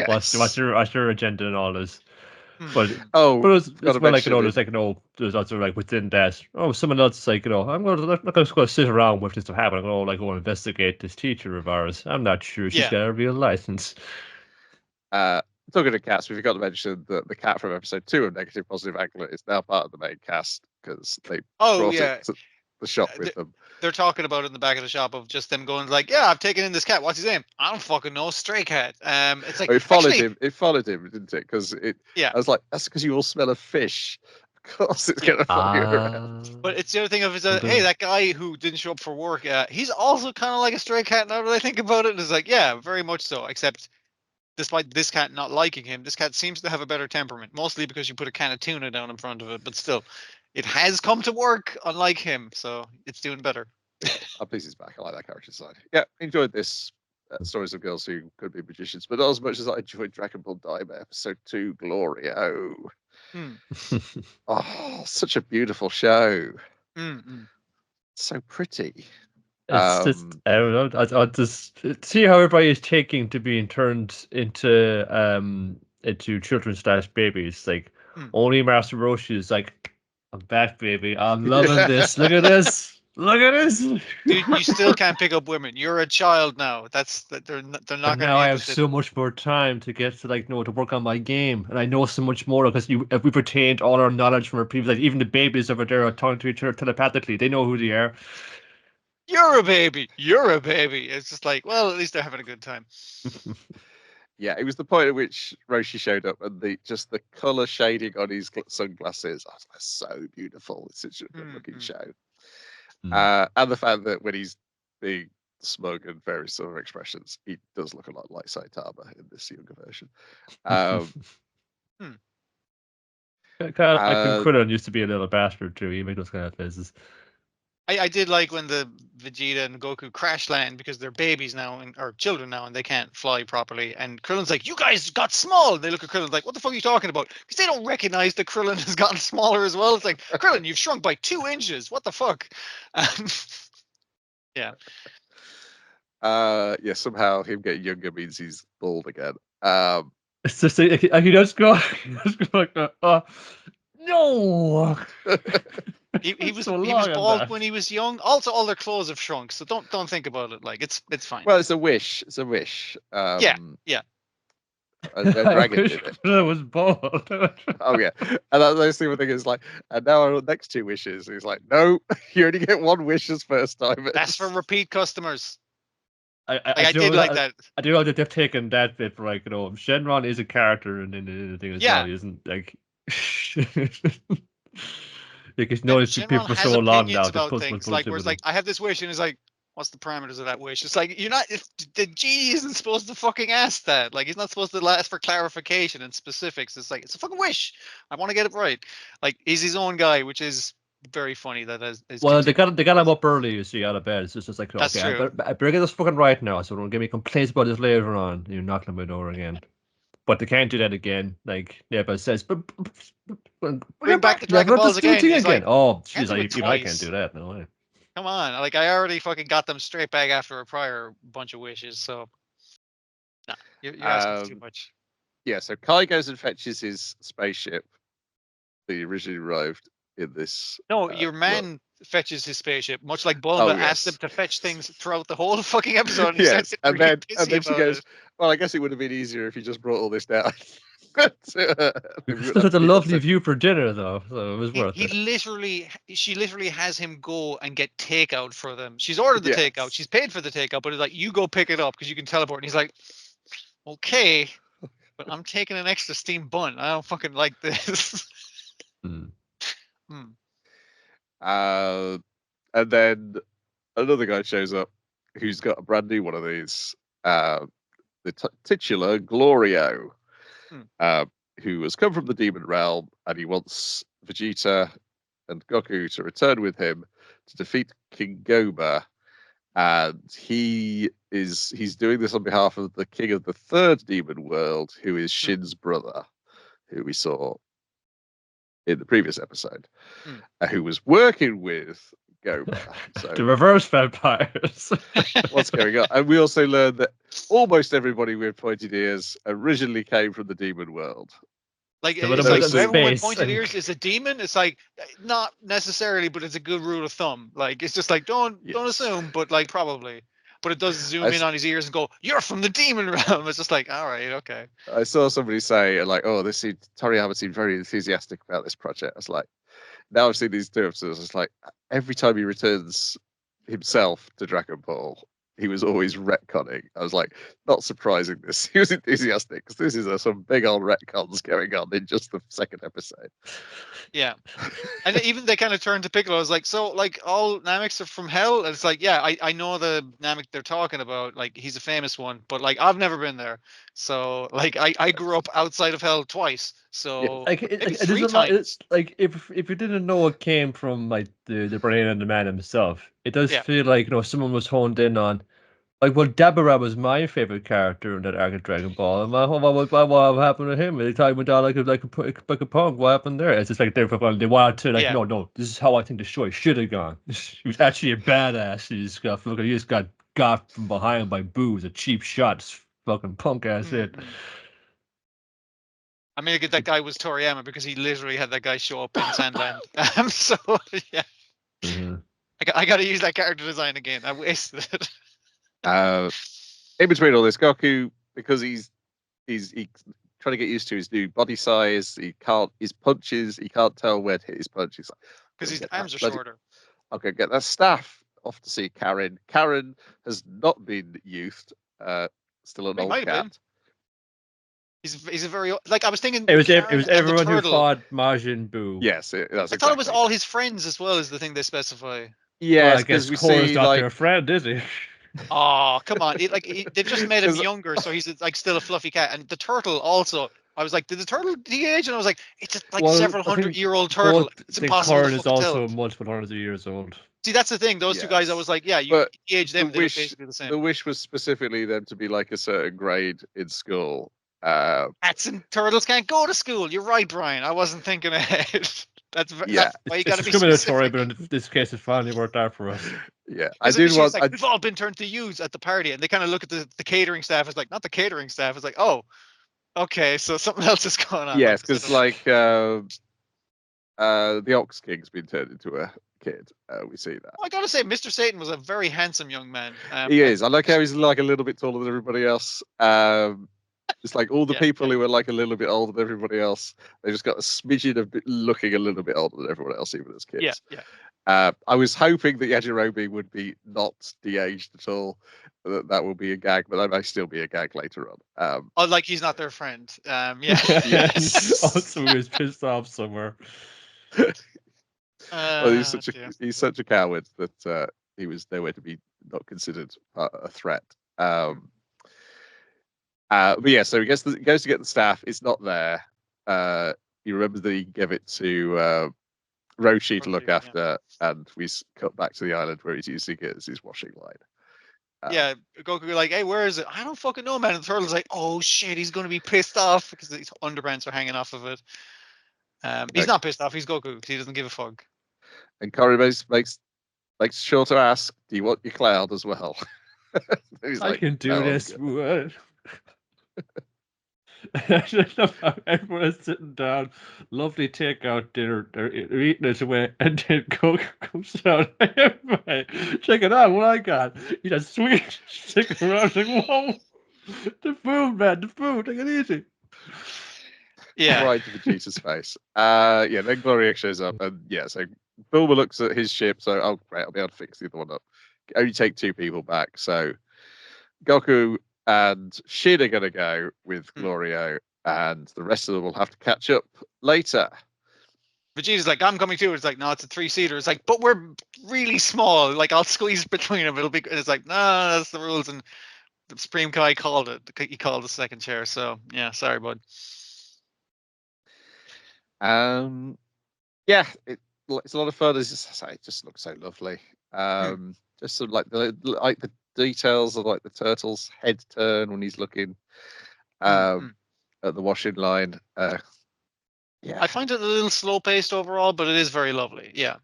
what's your agenda and all this. But it's well like there's also like within that someone else is like I'm not going to sit around with this to happen. I'm going to go investigate this teacher of ours. I'm not sure she's got a real license. Talking to cats, we forgot to mention that the cat from episode 2 of Negative Positive Angler is now part of the main cast because they brought it to the shop with them. They're talking about it in the back of the shop of just them going like, "Yeah, I've taken in this cat. What's his name? I don't fucking know. Stray cat." It's like it followed him. It followed him, didn't it? Because I was like, that's because you all smell of fish. Of course, it's gonna follow you around. But it's the other thing of hey, that guy who didn't show up for work, he's also kind of like a stray cat. Now that I think about it, it's like, yeah, very much so. Except, despite this cat not liking him, this cat seems to have a better temperament. Mostly because you put a can of tuna down in front of it, but still, it has come to work, unlike him, so it's doing better. I'm pleased he's back. I like that character side. Yeah, enjoyed this stories of girls who could be magicians, but not as much as I enjoyed Dragon Ball Daima episode 2, Glorio. Such a beautiful show. So pretty. It's just I don't know. I just see how everybody is taking to being turned into children / babies. Like only Master Roshi is like, I'm back, baby. I'm loving this. Look at this. Look at this. Dude, you still can't pick up women. You're a child now. They're not going to. Now I have so much more time to get to to work on my game, and I know so much more because we've retained all our knowledge from our previous. Like even the babies over there are talking to each other telepathically. They know who they are. You're a baby. You're a baby. It's just like, well, at least they're having a good time. Yeah, it was the point at which Roshi showed up, and the color shading on his sunglasses. I was like, so beautiful. It's such a good looking show. And the fact that when he's being smug and various other expressions, he does look a lot like Saitama in this younger version. I think Krillin used to be a little bastard too. He made those kind of faces. I did like when the Vegeta and Goku crash land because they're babies now or children now and they can't fly properly. And Krillin's like, "You guys got small." And they look at Krillin like, "What the fuck are you talking about?" Because they don't recognize that Krillin has gotten smaller as well. It's like, Krillin, you've shrunk by 2 inches. What the fuck? Yeah. Somehow him getting younger means he's bald again. It's just he does go like, no. He was So he long was on bald that. when he was young. Also, all their clothes have shrunk, so don't think about it. Like it's fine. Well, it's a wish. It's a wish. Yeah, yeah. A I dragon wish did it. I was bald. Oh yeah, and those thing is like, and now our next 2 wishes. He's like, no, you only get 1 wish as first time. That's for repeat customers. I Like I did like that. I do know that they've taken that bit for like, Shenron is a character in the thing as Yeah. well. He isn't like because And noticed people Shenron for has so long now opinions that about puzzle things. Like bullshit where it's with like, I have this wish, and it's like, what's the parameters of that wish? It's like you're not. If the genie isn't supposed to fucking ask that. Like he's not supposed to ask for clarification and specifics. It's like it's a fucking wish. I want to get it right. Like he's his own guy, which is very funny. That is. Well, they got him up early, you see, out of bed. It's just like, That's okay, true. I better get this fucking right now, so don't give me complaints about this later on. You knock on my door again. But they can't do that again. Like Neba says, but Bring back the Dragon let Balls us do it again. He's like, oh, can't jeez, do it even I can't twice. do that. No way. Come on, like I already fucking got them straight back after a prior bunch of wishes. So, no, you're asking for too much. Yeah, so Kai goes and fetches his spaceship that he originally arrived in this. No, your man fetches his spaceship, much like Bulma asked him to fetch things throughout the whole fucking episode. And Yes, and then pissy she about goes, it. "Well, I guess it would have been easier if you just brought all this down." It's such a lovely view for dinner, though, so it was worth it. She literally has him go and get takeout for them. She's ordered the takeout. She's paid for the takeout, but it's like, you go pick it up because you can teleport. And he's like, okay, but I'm taking an extra steamed bun. I don't fucking like this. And then another guy shows up who's got a brand new one of these, the titular Glorio, who has come from the demon realm, and he wants Vegeta and Goku to return with him to defeat King Goma. And he's doing this on behalf of the king of the 3rd demon world, who is Shin's brother, who we saw in the previous episode, who was working with Goma. So the reverse vampires. What's going on? And we also learned that almost everybody with pointed ears originally came from the demon world. Like, Some it's of them like was in everyone with space, pointed and- ears is a demon. It's like, not necessarily, but it's a good rule of thumb. Like, it's just like, don't assume, but like probably. But it does zoom in on his ears and go, "You're from the demon realm." It's just like, all right, okay. I saw somebody say like, "Oh, Toriyama seemed very enthusiastic about this project." I was like, now I've seen these 2 episodes. It's like every time he returns himself to Dragon Ball, he was always retconning. I was like, not surprising this. He was enthusiastic because this is some big old retcons going on in just the 2nd episode. Yeah. And even they kind of turned to Piccolo. I was like, so like all Nameks are from hell? And it's like, yeah, I know the Namek they're talking about. Like he's a famous one, but like I've never been there. So like I grew up outside of hell twice. So like maybe it 3 is a lot. times. It's like if you didn't know it came from like the brain and the man himself, it does feel like someone was honed in on. Like, well, Dabura was my favorite character in that arc of Dragon Ball. And what happened to him? They thought he went down like a punk. What happened there? It's just like they wanted to no. This is how I think the show should have gone. He was actually a badass. He just got from behind by Boo. A cheap shot. Just fucking punk ass hit. I mean, that guy was Toriyama because he literally had that guy show up in Sandland. So yeah, I got to use that character design again. I wasted it. In between all this, Goku, because he's trying to get used to his new body size, he can't tell where to hit his punches because his arms are shorter. Okay, get that staff off to see Karen. Karen has not been youthed, still an old cat. He's a very like I was thinking. It was everyone who fought Majin Buu. Yes, I thought it was all his friends as well as the thing they specify. Yes, because we see not their friend, is he? Oh, come on! They've just made him younger, so he's like still a fluffy cat. And the turtle also. I was like, did the turtle de-age? And I was like, it's several 100-year-old turtle. It's impossible to is also tell. multiple hundreds of years old. See, that's the thing. Those 2 guys, I was like, yeah, you de-age them. They're basically the same. The wish was specifically them to be like a certain grade in school. Cats and turtles can't go to school. You're right, Brian. I wasn't thinking ahead. That's why you got to be discriminatory, but in this case, it finally worked out for us. Yeah, I did want. Like, we've all been turned to use at the party, and they kind of look at the catering staff. It's like not the catering staff. It's like, oh, okay, so something else is going on. Yes, because like the Ox King's been turned into a kid. We see that. I gotta say, Mr. Satan was a very handsome young man. He is. I like how he's like a little bit taller than everybody else. It's like all the people who are like a little bit older than everybody else. They just got a smidgen of looking a little bit older than everyone else, even as kids. Yeah. I was hoping that Yajirobe would be not de-aged at all. That will be a gag, but that may still be a gag later on. Oh, like he's not their friend. Yeah. Yes. Also, he was pissed off somewhere. Well, he's such a coward that he was nowhere to be not considered a threat. But yeah, so he goes to get the staff. It's not there. He remembers that he gave it to Roshi to look after, and we cut back to the island where he's using it as his washing line. Yeah, Goku like, hey, where is it? I don't fucking know, man. And the turtle's like, oh shit, he's gonna be pissed off because his underpants are hanging off of it. He's not pissed off. He's Goku because he doesn't give a fuck. And Kari makes sure to ask, "Do you want your cloud as well?" I can do this. Everyone is sitting down, lovely takeout dinner. They're eating it away, and then Goku comes out. Hey, check it out, what I got. He just sweet, sticking around like, whoa, the food, man, the food. Take it easy. Yeah, right to Vegeta's face. Then Glorio shows up, and so Bulma looks at his ship. So, oh great, I'll be able to fix the other one up. Only take 2 people back. So Goku and Shin are going to go with Glorio, and the rest of them will have to catch up later. Vegeta's like, I'm coming too. It's like, no, it's a 3-seater. It's like, but we're really small. Like, I'll squeeze between them. It'll be. And it's like, no, that's the rules. And the Supreme Kai called it. He called the second chair. So yeah, sorry, bud. It's a lot of fun. It just looks so lovely. Just sort of like the details of like the turtle's head turn when he's looking at the washing line. I find it a little slow paced overall, but it is very lovely. Yeah,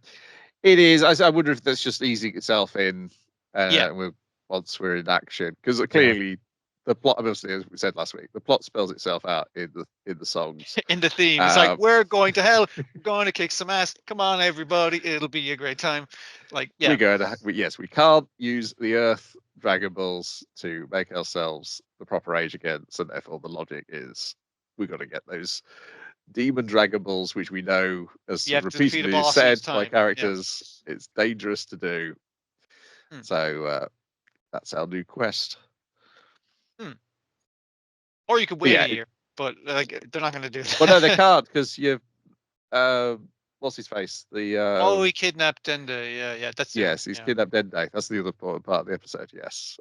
it is. I wonder if that's just easing itself in. Once we're in action, because clearly the plot, obviously, as we said last week, the plot spells itself out in the songs, in the theme. It's like, we're going to hell, we're going to kick some ass. Come on, everybody, it'll be a great time. Like, we can't use the Earth Dragon Balls to make ourselves the proper age again, so therefore the logic is we've got to get those demon Dragon Balls, which we know, as repeatedly said by characters, it's dangerous to do. So that's our new quest. Or you could wait a year, but like they're not going to do that. Well, no, they can't, because you've what's his face? The he kidnapped Dende. He's kidnapped Dende. That's the other part of the episode. Yes.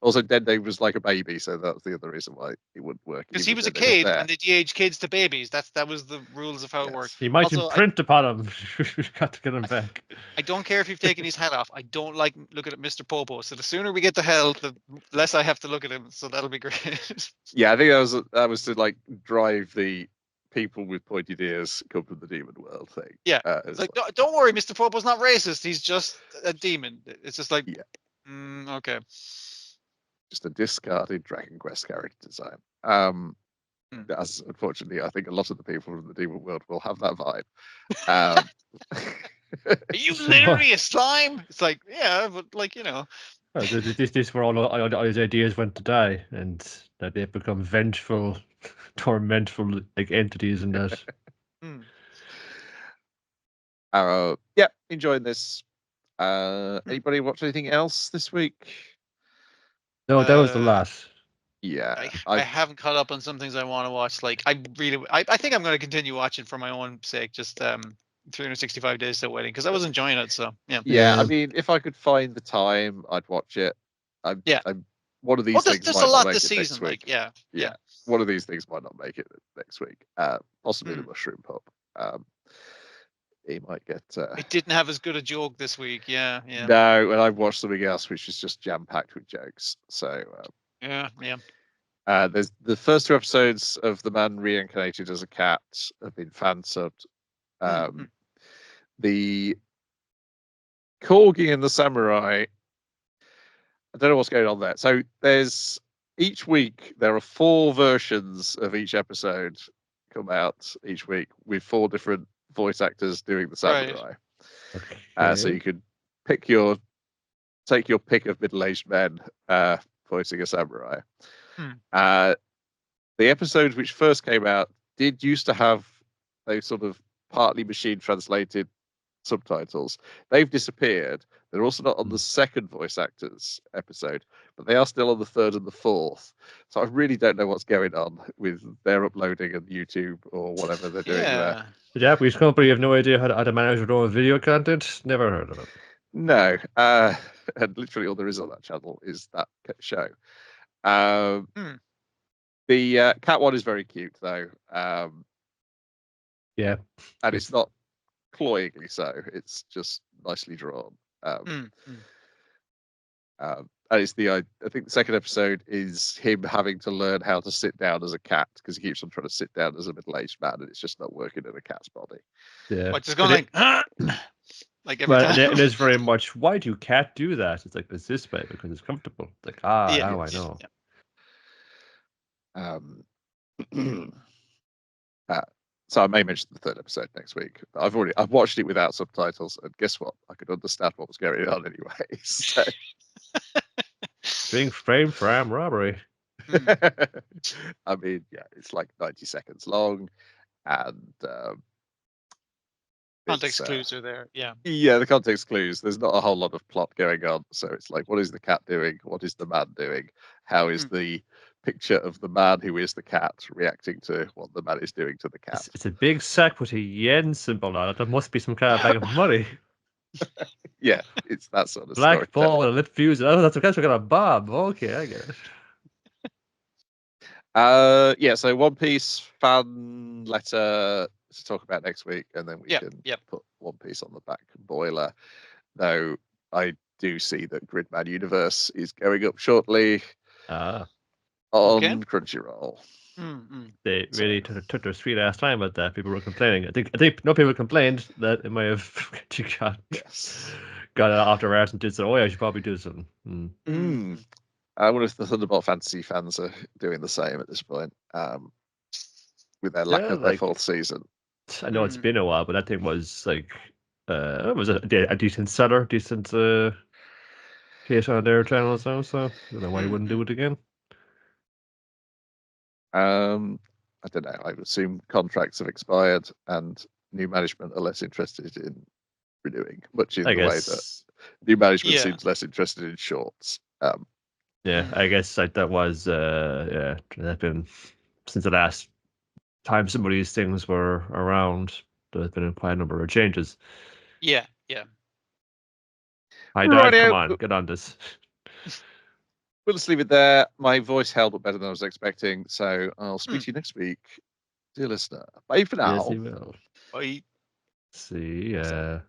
Also, Dende was like a baby, so that's the other reason why it wouldn't work. Because he was a kid, and they de-age kids to babies. That was the rules of how it worked. He might imprint upon him. We've got to get him back. I don't care if you've taken his hat off. I don't like looking at Mr. Popo. So the sooner we get to hell, the less I have to look at him. So that'll be great. Yeah, I think that was to like drive the people with pointed ears come from the demon world thing. Yeah, it's like, don't worry, Mr. Popo's not racist. He's just a demon. It's just like, okay, just a discarded Dragon Quest character design. As unfortunately, I think a lot of the people from the demon world will have that vibe. Are you literally a slime? It's like, yeah, but like, you know. This is where all his ideas went to die, and that they become vengeful, tormentful like entities and that. Enjoying this. Anybody watch anything else this week? No, that was the last. Yeah, I haven't caught up on some things I want to watch. Like, I think I'm going to continue watching for my own sake. Just 365 Days to Wedding, because I was enjoying it. So yeah. I mean, if I could find the time, I'd watch it. I'm one of these things. There's might a lot not make this it season. next week. Like, yeah. One of these things might not make it next week. Possibly the Mushroom Pup. He might get. It didn't have as good a joke this week. Yeah. No, and I've watched something else which is just jam packed with jokes. So. Yeah. There's the first 2 episodes of The Man Reincarnated as a Cat have been fan subbed. The Corgi and the Samurai, I don't know what's going on there. So there's each week there are 4 versions of each episode come out each week with 4 different voice actors doing the Right. samurai. Okay. So you could take your pick of middle-aged men voicing a samurai. Hmm. The episodes which first came out did used to have those sort of partly machine translated subtitles. They've disappeared. They're also not on the second voice actors episode, but they are still on the third and the fourth. So I really don't know what's going on with their uploading on YouTube or whatever they're doing there. Yeah. The Japanese company have no idea how to manage their own video content. Never heard of it. No, and literally all there is on that channel is that show. The cat one is very cute though. Yeah. And it's not cloyingly so. It's just nicely drawn. And it's I think the second episode is him having to learn how to sit down as a cat because he keeps on trying to sit down as a middle-aged man, and it's just not working in a cat's body. Yeah. But just going like every Well, time. and it's very much, why do cat do that? It's like, it's this way because it's comfortable. It's like, now I know. So I may mention the third episode next week. I've watched it without subtitles, and guess what? I could understand what was going on anyway. So. Being framed for armed robbery. I mean, yeah, it's like 90 seconds long, and Context clues are there. Yeah. Yeah, the context clues. There's not a whole lot of plot going on, so it's like, what is the cat doing? What is the man doing? How is the picture of the man who is the cat reacting to what the man is doing to the cat? It's a big sack with a yen symbol on it. There must be some kind of bag of money. Yeah, it's that sort of Black story. ball with a lit fuse. Oh, that's kind of a bob. Okay, I get it. Yeah, so One Piece fan letter to talk about next week, and then we can put One Piece on the back boiler. Though I do see that Gridman Universe is going up shortly on Crunchyroll. They really took their sweet ass time with that. People were complaining. I think no people complained that it might have got it after hours and did so. Oh, yeah, I should probably do something. I wonder if the Thunderbolt Fantasy fans are doing the same at this point, with their lack of their fourth season. I know it's been a while, but that thing was like, it was a decent seller, decent hit on their channel, so I don't know why you wouldn't do it again. I don't know. I would assume contracts have expired and new management are less interested in renewing, much in the way that new management seems less interested in shorts. Yeah, I guess that was that's been since the last time some of these things were around. There's been quite a number of changes. Yeah. Hi, Dad, come on, get on this. We'll just leave it there. My voice held up better than I was expecting, so I'll speak to you next week, dear listener. Bye for now. Yes, he will. Bye. See ya.